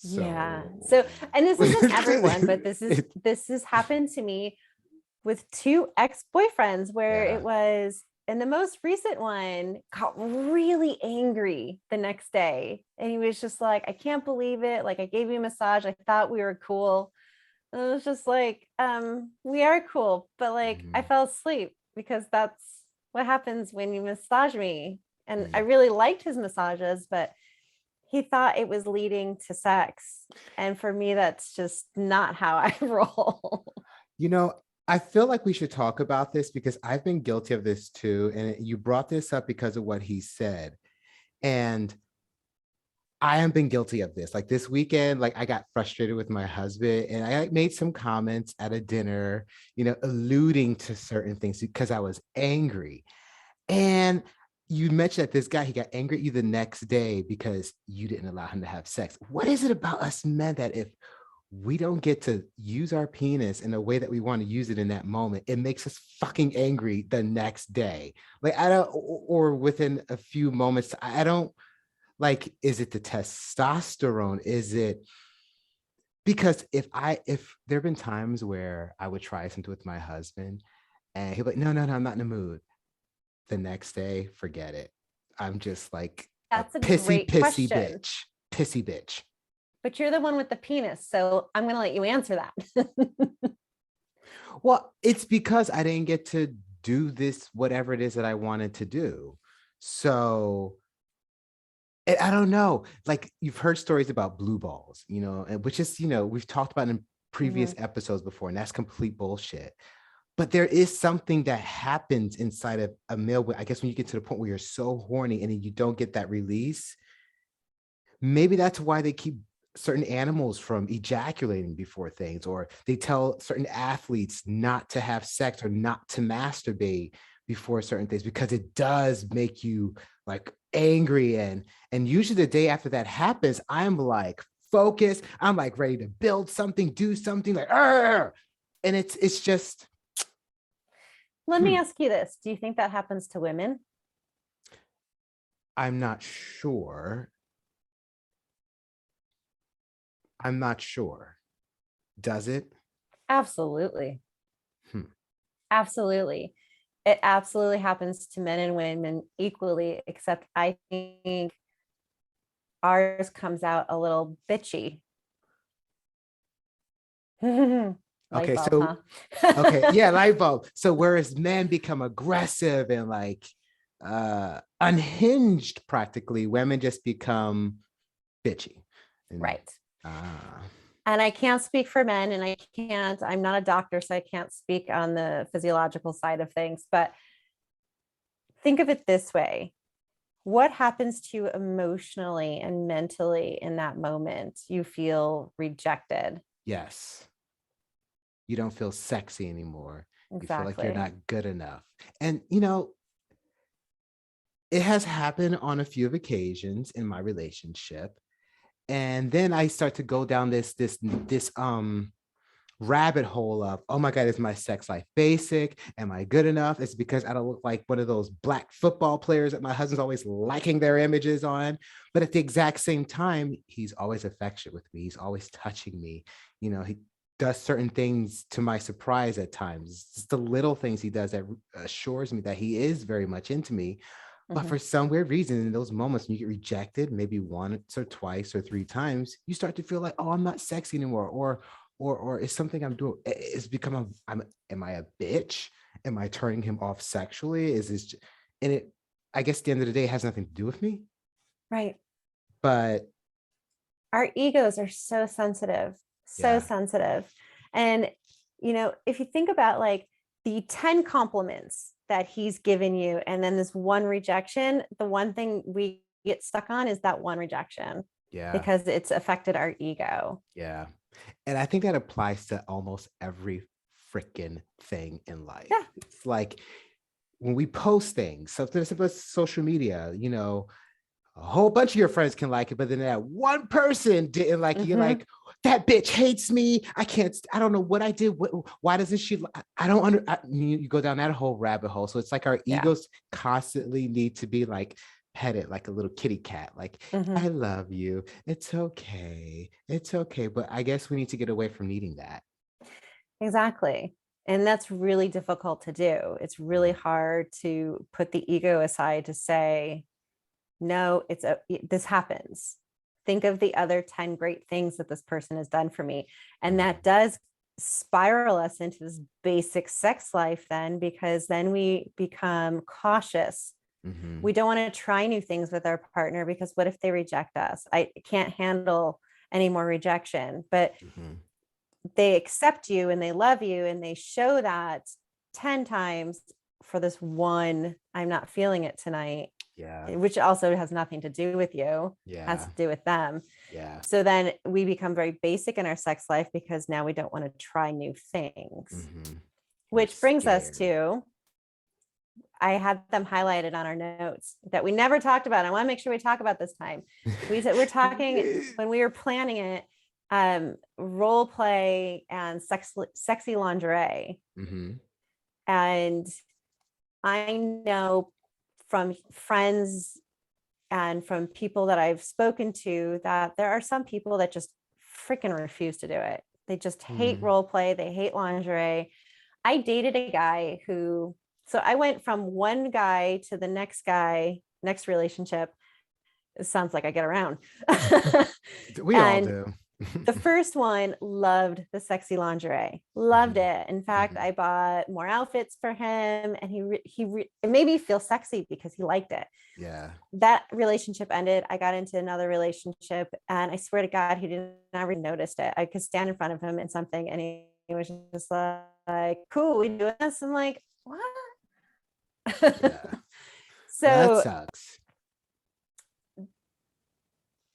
Speaker 1: Yeah.
Speaker 2: So
Speaker 1: So, and this isn't everyone, but
Speaker 2: it,
Speaker 1: this has happened to me with two ex-boyfriends where it
Speaker 2: yeah.
Speaker 1: was, and the most recent one got really angry the next day. And he was just like, I can't believe it. Like I gave you a massage. I thought we were cool. And it was just like, we are cool, but like I
Speaker 2: Mhm,
Speaker 1: fell asleep because that's what happens when you massage me. And I
Speaker 2: mhm.
Speaker 1: really liked his massages, but he thought it was leading to sex. And for me, that's just not how I roll.
Speaker 2: You know, I feel like we should talk about this because I've been guilty of this too. And you brought this up because of what he said. And I have been guilty of this. Like this weekend, like I got frustrated with my husband and I like, made some comments at a dinner, alluding to certain things because I was angry. And you mentioned that this guy, he got angry at you the next day because you didn't allow him to have sex. What is it about us men that if we don't get to use our penis in a way that we want to use it in that moment, it makes us fucking angry the next day? Like I don't, or within a few moments, I don't like, is it the testosterone? Is it because if there have been times where I would try something with my husband and he'll be like, no, no, no, I'm not in the mood. The next day, forget it. I'm just like a
Speaker 1: That's a
Speaker 2: pissy,
Speaker 1: great
Speaker 2: pissy
Speaker 1: question.
Speaker 2: bitch. Pissy bitch.
Speaker 1: But you're the one with the penis. So I'm going to let you answer that.
Speaker 2: Well, it's because I didn't get to do this, whatever it is that I wanted to do. So I don't know. Like you've heard stories about blue balls, and which is, we've talked about in previous
Speaker 1: Mhm.
Speaker 2: episodes before, and that's complete bullshit. But there is something that happens inside of a male. I guess when you get to the point where you're so horny and you don't get that release, maybe that's why they keep certain animals from ejaculating before things, or they tell certain athletes not to have sex or not to masturbate before certain things because it does make you like angry. And usually the day after that happens, I'm like focused, I'm like ready to build something, do something like "Arr!" And it's just
Speaker 1: Let me
Speaker 2: hmm,
Speaker 1: ask you this. Do you think that happens to women?
Speaker 2: I'm not sure. I'm not sure. Does it?
Speaker 1: Absolutely.
Speaker 2: Hmm.
Speaker 1: Absolutely. It absolutely happens to men and women equally, except I think ours comes out a little bitchy. Light
Speaker 2: Okay,
Speaker 1: bulb,
Speaker 2: so okay,
Speaker 1: huh?
Speaker 2: yeah, light bulb. So whereas men become aggressive and like unhinged practically, women just become bitchy. And
Speaker 1: Right.
Speaker 2: ah,
Speaker 1: And I can't speak for men, and I'm not a doctor, so I can't speak on the physiological side of things. But think of it this way: what happens to you emotionally and mentally in that moment? You feel rejected.
Speaker 2: yes, you don't feel sexy anymore. You feel like you're
Speaker 1: Exactly.
Speaker 2: not good enough. And it has happened on a few of occasions in my relationship. And then I start to go down this rabbit hole of, oh my God, is my sex life basic? Am I good enough? It's because I don't look like one of those black football players that my husband's always liking their images on. But at the exact same time, he's always affectionate with me. He's always touching me. He does certain things to my surprise at times. It's the little things he does that assures me that he is very much into me. But
Speaker 1: Mhm.
Speaker 2: for some weird reason, in those moments when you get rejected, maybe once or twice or three times, you start to feel like, oh, I'm not sexy anymore, or is something I'm doing? It's become am I a bitch? Am I turning him off sexually? Is this? And it, I guess, at the end of the day, it has nothing to do with me.
Speaker 1: Right.
Speaker 2: But
Speaker 1: Our egos are so sensitive, so
Speaker 2: yeah,
Speaker 1: sensitive. And, if you think about like the 10 compliments that he's given you, and then this one rejection, the one thing we get stuck on is that one rejection
Speaker 2: yeah,
Speaker 1: because it's affected our ego.
Speaker 2: yeah. And I think that applies to almost every freaking thing in life.
Speaker 1: Yeah.
Speaker 2: It's like when we post things, so there's social media, you know, a whole bunch of your friends can like it, but then that one person didn't like it. You're
Speaker 1: Mhm.
Speaker 2: like, that bitch hates me. I can't, I don't know what I did. Why doesn't she? I don't you go down that whole rabbit hole. So it's like our
Speaker 1: Yeah.
Speaker 2: egos constantly need to be like petted like a little kitty cat. Like,
Speaker 1: Mhm.
Speaker 2: I love you. It's okay. It's okay. But I guess we need to get away from needing that.
Speaker 1: Exactly. And that's really difficult to do. It's really
Speaker 2: Mhm.
Speaker 1: hard to put the ego aside to say, no, this happens. Think of the other 10 great things that this person has done for me. And that
Speaker 2: Mhm.
Speaker 1: does spiral us into this basic sex life then, because then we become cautious.
Speaker 2: Mhm.
Speaker 1: We don't want to try new things with our partner because what if they reject us? I can't handle any more rejection. But
Speaker 2: Mhm.
Speaker 1: they accept you and they love you and they show that 10 times for this one, I'm not feeling it tonight,
Speaker 2: Yeah.
Speaker 1: which also has nothing to do with you, has
Speaker 2: Yeah.
Speaker 1: to do with them.
Speaker 2: Yeah.
Speaker 1: So then we become very basic in our sex life because now we don't want to try new things.
Speaker 2: Mhm. We're
Speaker 1: Which brings us
Speaker 2: scared.
Speaker 1: to, I had them highlighted on our notes that we never talked about. I want to make sure we talk about this time. We said we're talking when we were planning it, role play and sexy lingerie.
Speaker 2: Mhm.
Speaker 1: And I know from friends and from people that I've spoken to that there are some people that just freaking refuse to do it. They just hate
Speaker 2: Mhm.
Speaker 1: role play, they hate lingerie. I dated a guy who, so I went from one guy to the next guy, next relationship. It sounds like I get around.
Speaker 2: We all
Speaker 1: And
Speaker 2: do.
Speaker 1: the first one loved the sexy lingerie, loved
Speaker 2: Mhm.
Speaker 1: it. In fact,
Speaker 2: Mhm.
Speaker 1: I bought more outfits for him, and it made me feel sexy because he liked it.
Speaker 2: Yeah.
Speaker 1: That relationship ended. I got into another relationship, and I swear to God, he didn't ever noticed it. I could stand in front of him in something, and he was just like, "Cool, we doing this?" I'm like, "What?"
Speaker 2: Yeah. That
Speaker 1: So
Speaker 2: sucks.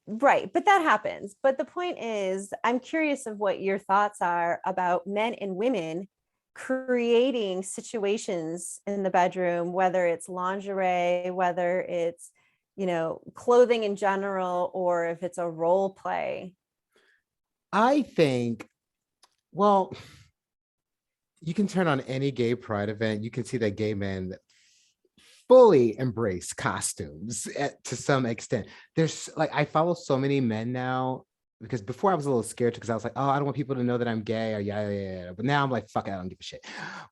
Speaker 1: right, but that happens. But the point is, I'm curious of what your thoughts are about men and women creating situations in the bedroom, whether it's lingerie, whether it's, clothing in general, or if it's a role play.
Speaker 2: I think, well, you can turn on any gay pride event. You can see that gay men fully embrace costumes to some extent. There's like, I follow so many men now because before I was a little scared because I was like, oh, I don't want people to know that I'm gay or yeah. But now I'm like, fuck it, I don't give a shit.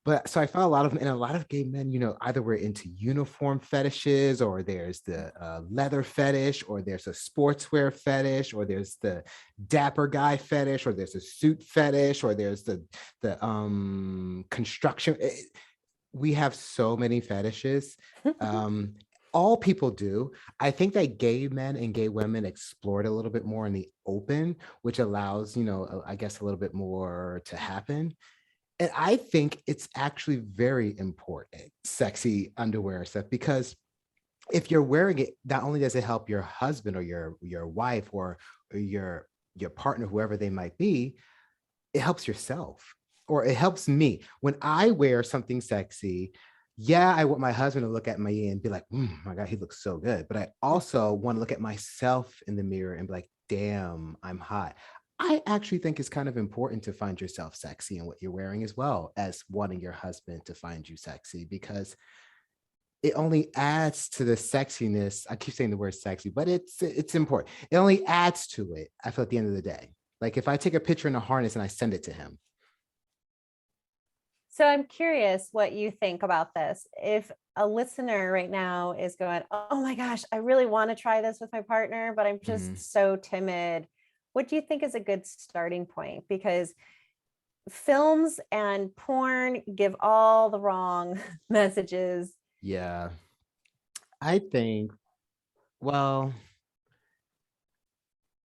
Speaker 2: But so I found a lot of them, and a lot of gay men, either we're into uniform fetishes, or there's the leather fetish, or there's a sportswear fetish, or there's the dapper guy fetish, or there's a suit fetish, or there's the construction. We have so many fetishes. Um, all people do. I think that gay men and gay women explore it a little bit more in the open, which allows, I guess a little bit more to happen. And I think it's actually very important, sexy underwear stuff, because if you're wearing it, not only does it help your husband or your wife or your partner, whoever they might be, it helps yourself, or it helps me when I wear something sexy. Yeah, I want my husband to look at me and be like, my God, he looks so good. But I also want to look at myself in the mirror and be like, damn, I'm hot. I actually think it's kind of important to find yourself sexy in what you're wearing, as well as wanting your husband to find you sexy, because it only adds to the sexiness. I keep saying the word sexy, but it's important. It only adds to it, I feel, at the end of the day. Like if I take a picture in a harness and I send it to him.
Speaker 1: So I'm curious what you think about this. If a listener right now is going, oh my gosh, I really want to try this with my partner, but I'm
Speaker 2: Mhm.
Speaker 1: just so timid. What do you think is a good starting point? Because films and porn give all the wrong messages.
Speaker 2: Yeah, I think, well,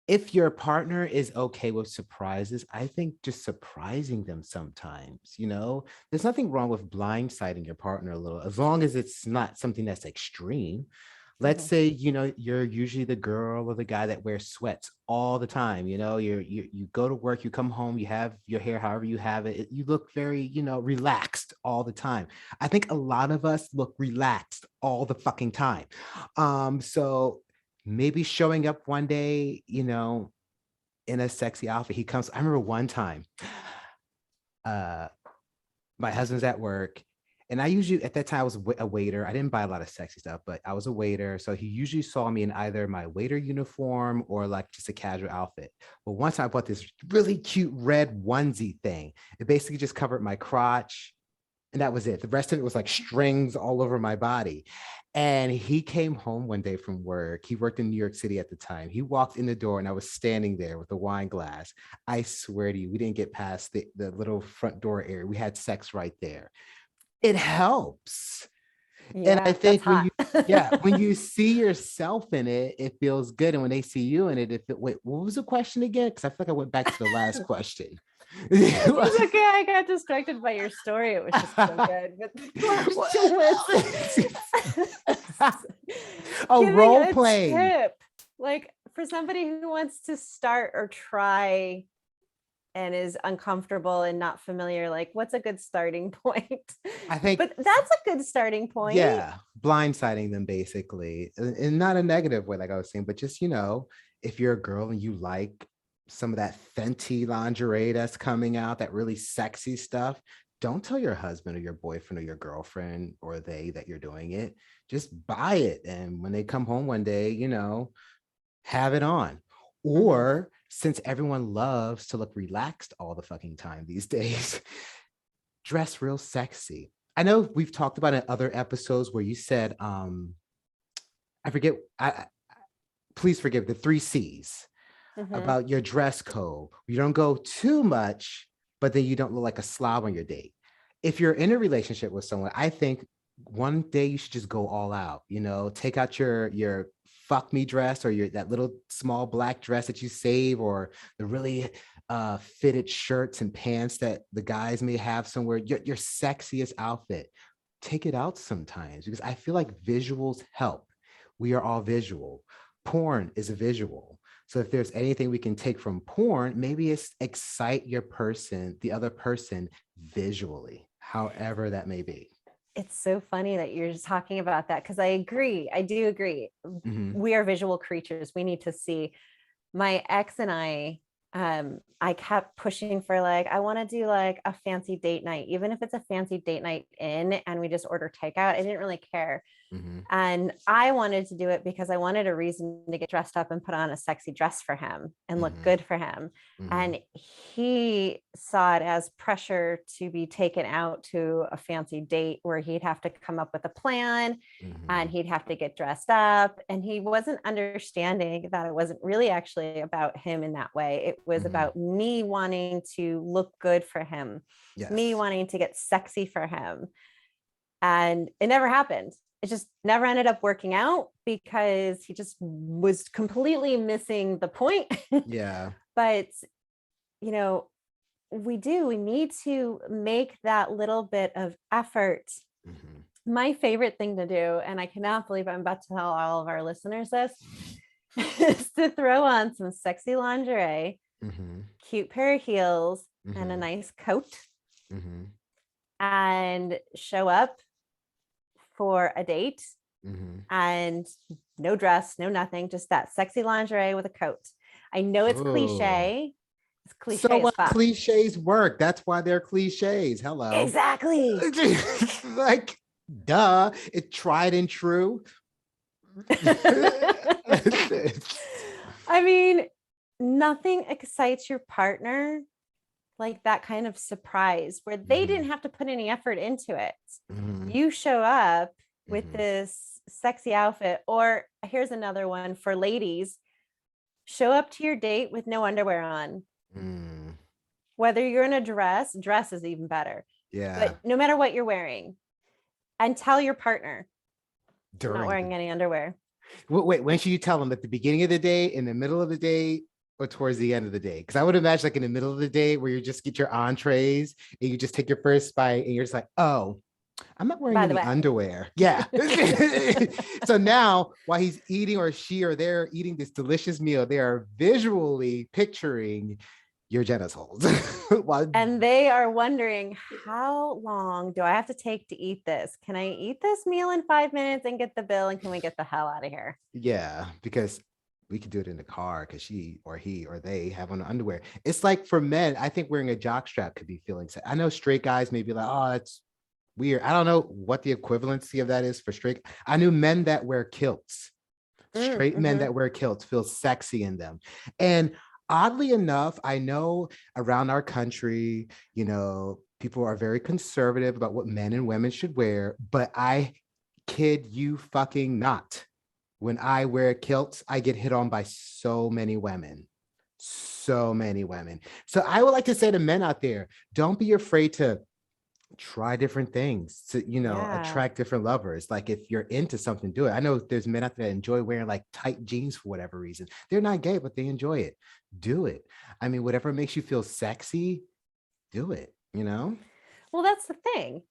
Speaker 2: if your partner is okay with surprises, I think just surprising them sometimes, there's nothing wrong with blindsiding your partner a little, as long as it's not something that's extreme. Let's
Speaker 1: Mhm.
Speaker 2: say, you're usually the girl or the guy that wears sweats all the time. You go to work, you come home, you have your hair however you have it, you look very, relaxed all the time. I think a lot of us look relaxed all the fucking time. So maybe showing up one day, in a sexy outfit. I remember one time, uh, my husband's at work, and I usually at that time I was a waiter. I didn't buy a lot of sexy stuff, but I was a waiter. So he usually saw me in either my waiter uniform or like just a casual outfit. But once I bought this really cute red onesie thing. It basically just covered my crotch, and that was it. The rest of it was like strings all over my body. And he came home one day from work. He worked in New York City at the time. He walked in the door and I was standing there with a wine glass. I swear to you, we didn't get past the little front door area. We had sex right there. It helps. And I
Speaker 1: Yeah, that's
Speaker 2: think
Speaker 1: hot.
Speaker 2: when you see yourself in it, it feels good. And when they see you in it, wait, what was the question again? Because I feel like I went back to the last question.
Speaker 1: It's okay. I got distracted by your story. It was just so good. But the question was
Speaker 2: Oh,
Speaker 1: giving
Speaker 2: role
Speaker 1: a
Speaker 2: playing.
Speaker 1: tip, like for somebody who wants to start or try and is uncomfortable and not familiar, like what's a good starting point?
Speaker 2: I think,
Speaker 1: But that's a good starting point.
Speaker 2: yeah, blindsiding them basically, and not a negative way, like I was saying, but just, if you're a girl and you like some of that Fenty lingerie that's coming out, that really sexy stuff, don't tell your husband or your boyfriend or your girlfriend or they that you're doing it. Just buy it. And when they come home one day, have it on. Or since everyone loves to look relaxed all the fucking time these days, dress real sexy. I know we've talked about in other episodes where you said, I forget, please forgive the 3 C's about your dress code. You don't go too much, but then you don't look like a slob on your date. If you're in a relationship with someone, I think one day you should just go all out, take out your fuck me dress or that little small black dress that you save, or the really fitted shirts and pants that the guys may have somewhere, your sexiest outfit. Take it out sometimes, because I feel like visuals help. We are all visual. Porn is a visual. So if there's anything we can take from porn, maybe it's excite the other person visually, however that may be.
Speaker 1: It's so funny that you're just talking about that, because I agree. I do agree.
Speaker 2: Mm-hmm.
Speaker 1: We are visual creatures. We need to see. My ex and I kept pushing for, like, I want to do like a fancy date night, even if it's a fancy date night in and we just order takeout. I didn't really care.
Speaker 2: Mm-hmm.
Speaker 1: And I wanted to do it because I wanted a reason to get dressed up and put on a sexy dress for him and look good for him.
Speaker 2: Mm-hmm.
Speaker 1: And he saw it as pressure to be taken out to a fancy date where he'd have to come up with a plan and he'd have to get dressed up. And he wasn't understanding that it wasn't really actually about him in that way. It was about me wanting to look good for him, me wanting to get sexy for him. And it never happened. It just never ended up working out because he just was completely missing the point.
Speaker 2: Yeah.
Speaker 1: But, we need to make that little bit of effort. My favorite thing to do, and I cannot believe I'm about to tell all of our listeners this, is to throw on some sexy lingerie, cute pair of heels, and a nice coat, and show up for a date and no dress, no nothing, just that sexy lingerie with a coat. I know it's cliche. It's cliche.
Speaker 2: So what cliches work? That's why they're cliches. Hello.
Speaker 1: Exactly.
Speaker 2: Like, duh. It's tried and true.
Speaker 1: I mean, nothing excites your partner like that kind of surprise where they didn't have to put any effort into it. You show up with this sexy outfit, or here's another one for ladies: show up to your date with no underwear on. Whether you're in a dress is even better.
Speaker 2: Yeah.
Speaker 1: But no matter what you're wearing, and tell your partner you're not wearing any underwear.
Speaker 2: Wait, when should you tell them? At the beginning of the day, in the middle of the day, or towards the end of the day? Because I would imagine like in the middle of the day where you just get your entrees and you just take your first bite and you're just like, oh, I'm not wearing any underwear. Yeah. So now while he's eating, or she or they're eating this delicious meal, they are visually picturing your genitals. While-
Speaker 1: And they are wondering, how long do I have to take to eat this? Can I eat this meal in 5 minutes and get the bill? And can we get the hell out of here?
Speaker 2: yeah, because we could do it in the car because she or he or they have on underwear. It's like for men, I think wearing a jock strap could be feeling sad. I know straight guys may be like, oh, that's weird. I don't know what the equivalency of that is for straight. I knew men that wear kilts. Straight men
Speaker 1: Mm-hmm.
Speaker 2: that wear kilts feel sexy in them. And oddly enough, I know around our country, people are very conservative about what men and women should wear, but I kid you fucking not. When I wear kilts, I get hit on by so many women. So many women. So I would like to say to men out there, don't be afraid to try different things to
Speaker 1: Yeah.
Speaker 2: attract different lovers. Like if you're into something, do it. I know there's men out there that enjoy wearing like tight jeans for whatever reason. They're not gay, but they enjoy it. Do it. I mean, whatever makes you feel sexy, do it.
Speaker 1: Well, that's the thing.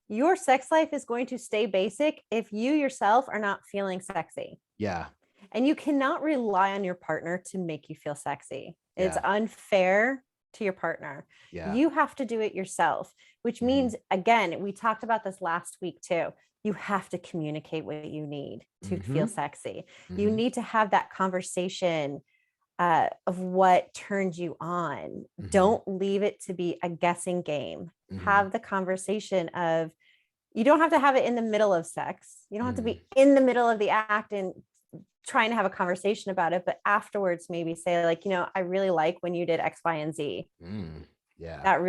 Speaker 1: Your sex life is going to stay basic if you yourself are not feeling sexy.
Speaker 2: Yeah.
Speaker 1: And you cannot rely on your partner to make you feel sexy. It's
Speaker 2: Yeah.
Speaker 1: unfair to your partner.
Speaker 2: Yeah.
Speaker 1: You have to do it yourself, which
Speaker 2: Mhm.
Speaker 1: means, again, we talked about this last week too. You have to communicate what you need to feel
Speaker 2: Mhm.
Speaker 1: sexy. You
Speaker 2: Mhm.
Speaker 1: need to have that conversation of what turns you on.
Speaker 2: Mhm.
Speaker 1: Don't leave it to be a guessing game.
Speaker 2: Mhm.
Speaker 1: Have the conversation of, you don't have to have it in the middle of sex. You don't have to
Speaker 2: Mhm.
Speaker 1: be in the middle of the act and trying to have a conversation about it, but afterwards maybe say like, I really like when you did X, Y, and Z.
Speaker 2: Yeah.
Speaker 1: That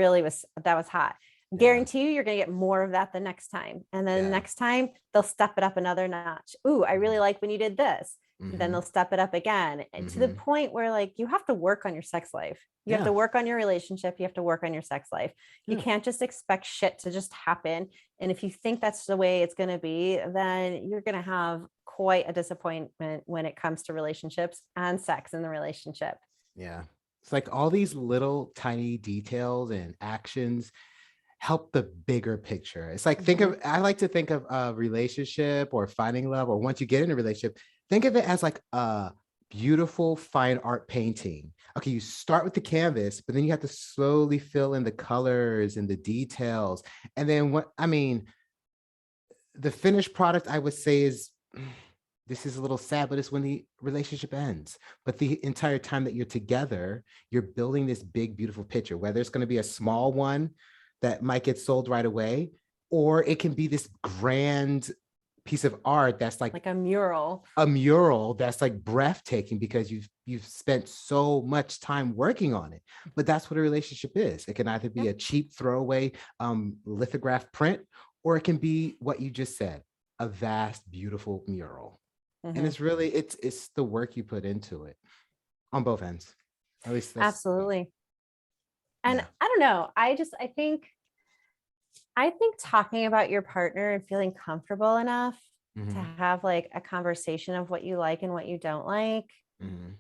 Speaker 1: was hot.
Speaker 2: Yeah.
Speaker 1: Guarantee you're going to get more of that the next time. And then the
Speaker 2: Yeah.
Speaker 1: next time they'll step it up another notch. Ooh, I really like when you did this. Then
Speaker 2: Mhm.
Speaker 1: they'll step it up again, and to the
Speaker 2: Mhm.
Speaker 1: point where like you have to work on your sex life. You have
Speaker 2: Yeah.
Speaker 1: to work on your relationship. You have to work on your sex life. You
Speaker 2: Yeah.
Speaker 1: can't just expect shit to just happen. And if you think that's the way it's going to be, then you're going to have quite a disappointment when it comes to relationships and sex in the relationship.
Speaker 2: Yeah. It's like all these little tiny details and actions help the bigger picture. It's like I like to think of a relationship or finding love, or once you get in a relationship, think of it as like a beautiful fine art painting. Okay, you start with the canvas, but then you have to slowly fill in the colors and the details. And then the finished product, I would say, is this is a little sad, but it's when the relationship ends. But the entire time that you're together, you're building this big, beautiful picture, whether it's going to be a small one that might get sold right away, or it can be this grand piece of art that's like
Speaker 1: a mural.
Speaker 2: A mural that's like breathtaking because you've spent so much time working on it. But that's what a relationship is. It can either be a cheap throwaway lithograph print, or it can be what you just said, a vast, beautiful mural. And it's really it's the work you put into it on both ends. At least that's
Speaker 1: Absolutely. And
Speaker 2: yeah.
Speaker 1: I don't know. I think talking about your partner and feeling comfortable enough to
Speaker 2: Mhm.
Speaker 1: have like a conversation of what you like and what you don't like,
Speaker 2: Mhm.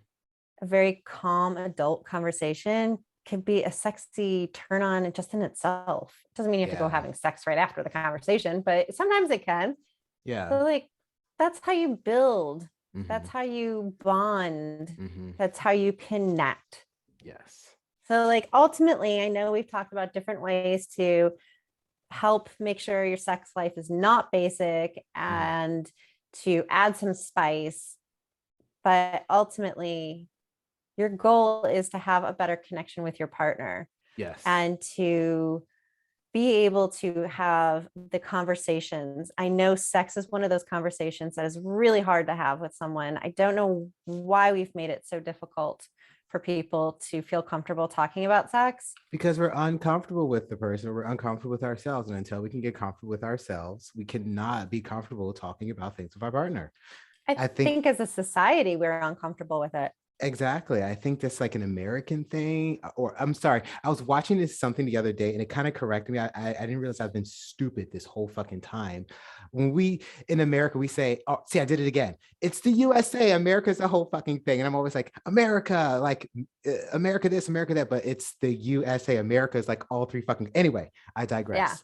Speaker 1: a very calm adult conversation, can be a sexy turn on just in itself. It doesn't mean you have to go
Speaker 2: Yeah.
Speaker 1: having sex right after the conversation, but sometimes it can.
Speaker 2: Yeah.
Speaker 1: So like that's how you build. That's
Speaker 2: Mhm.
Speaker 1: how you bond.
Speaker 2: Mhm.
Speaker 1: That's how you connect.
Speaker 2: Yes.
Speaker 1: So like ultimately, I know we've talked about different ways to help make sure your sex life is not basic
Speaker 2: Mhm.
Speaker 1: and to add some spice. But ultimately, your goal is to have a better connection with your partner
Speaker 2: Yes.
Speaker 1: and to be able to have the conversations. I know sex is one of those conversations that is really hard to have with someone. I don't know why we've made it so difficult for people to feel comfortable talking about sex.
Speaker 2: Because we're uncomfortable with the person, we're uncomfortable with ourselves. And until we can get comfortable with ourselves, we cannot be comfortable talking about things with our partner.
Speaker 1: I
Speaker 2: I think
Speaker 1: think as a society, we're uncomfortable with it.
Speaker 2: exactly. I think that's like an American thing. Or I'm sorry, I was watching this something the other day and it kind of corrected me. I didn't realize I've been stupid this whole fucking time. When we in America, we say, oh, see, I did it again. It's the USA. America's the whole fucking thing. And I'm always like, America, like America this, America that, but it's the USA. America is like all three fucking anyway, I
Speaker 1: Yeah.
Speaker 2: digress.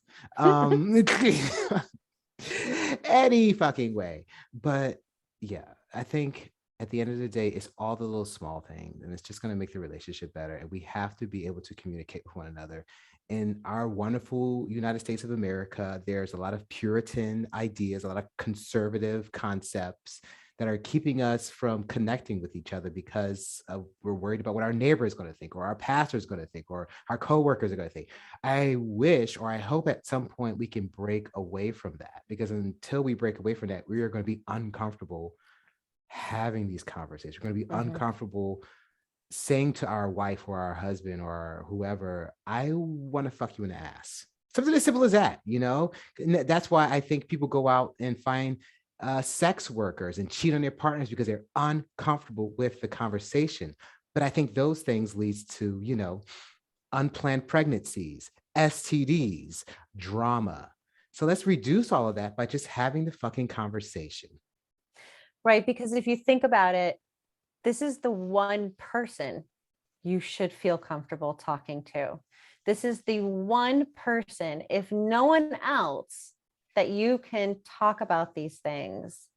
Speaker 2: Any fucking way. But yeah, I think at the end of the day, it's all the little small things, and it's just going to make the relationship better. And we have to be able to communicate with one another. In our wonderful United States of America, there's a lot of Puritan ideas, a lot of conservative concepts that are keeping us from connecting with each other because we're worried about what our neighbor is going to think, or our pastor is going to think, or our coworkers are going to think. I wish, or I hope at some point we can break away from that, because until we break away from that, we are going to be uncomfortable having these conversations. We're going to be uncomfortable saying to our wife or our husband or whoever, I want to fuck you in the ass. Something as simple as that, you know? And that's why I think people go out and find sex workers and cheat on their partners, because they're uncomfortable with the conversation. But I think those things leads to, you know, unplanned pregnancies, STDs, drama. So let's reduce all of that by just having the fucking conversation.
Speaker 1: Right. Because if you think about it, this is the one person you should feel comfortable talking to. This is the one person, if no one else, that you can talk about these things.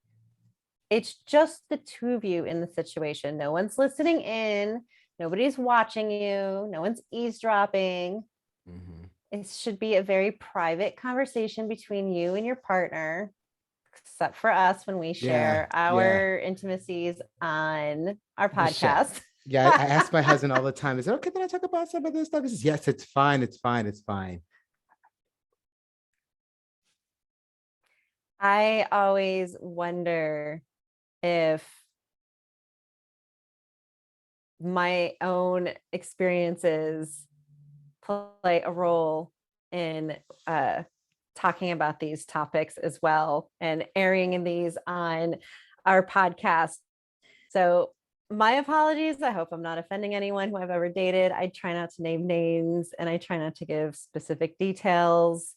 Speaker 1: It's just the two of you in the situation. No one's listening in. Nobody's watching you. No one's eavesdropping. It should be a very private conversation between you and your partner, except for us when we share our intimacies on our podcast.
Speaker 2: Yeah, I ask my husband all the time, is it okay that I talk about some of this stuff? He says, yes, it's fine, it's fine, it's fine.
Speaker 1: I always wonder if my own experiences play a role in talking about these topics as well and airing in these on our podcast. So my apologies. I hope I'm not offending anyone who I've ever dated. I try not to name names and I try not to give specific details,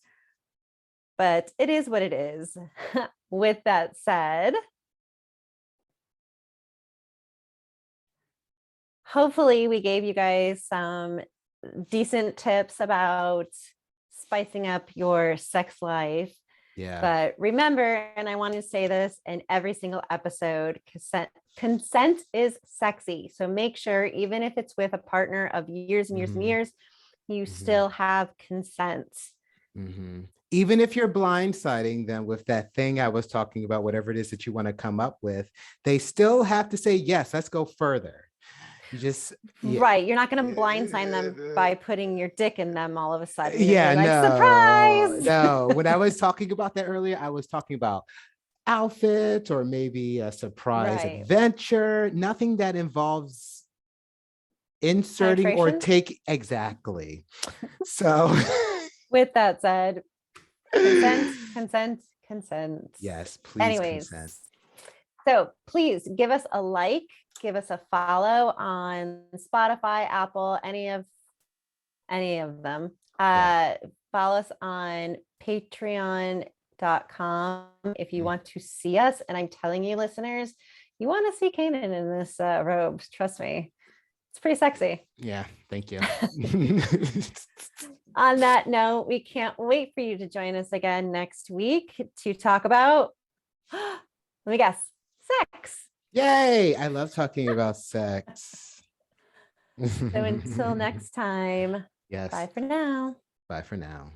Speaker 1: but it is what it is. With that said, hopefully we gave you guys some decent tips about spicing up your sex life.
Speaker 2: Yeah.
Speaker 1: But remember, and I want to say this in every single episode, consent is sexy. So make sure, even if it's with a partner of years and years and years, you still have consent.
Speaker 2: Even if you're blindsiding them with that thing I was talking about, whatever it is that you want to come up with, they still have to say, yes, let's go further. You just
Speaker 1: right. You're not going to blindside them by putting your dick in them all of a sudden.
Speaker 2: Yeah,
Speaker 1: like,
Speaker 2: no,
Speaker 1: surprise.
Speaker 2: No. When I was talking about that earlier, I was talking about outfits or maybe a surprise adventure, nothing that involves inserting or take exactly. So
Speaker 1: with that said, consent.
Speaker 2: Yes, please.
Speaker 1: Anyways,
Speaker 2: consent.
Speaker 1: So please give us a like, give us a follow on Spotify, Apple, any of them. Follow us on patreon.com if you want to see us. And I'm telling you, listeners, you want to see Kanan in this robe. Trust me. It's pretty sexy.
Speaker 2: Yeah, thank you.
Speaker 1: On that note, we can't wait for you to join us again next week to talk about, let me guess, sex.
Speaker 2: Yay! I love talking about sex.
Speaker 1: So until next time.
Speaker 2: Yes.
Speaker 1: Bye for now.
Speaker 2: Bye for now.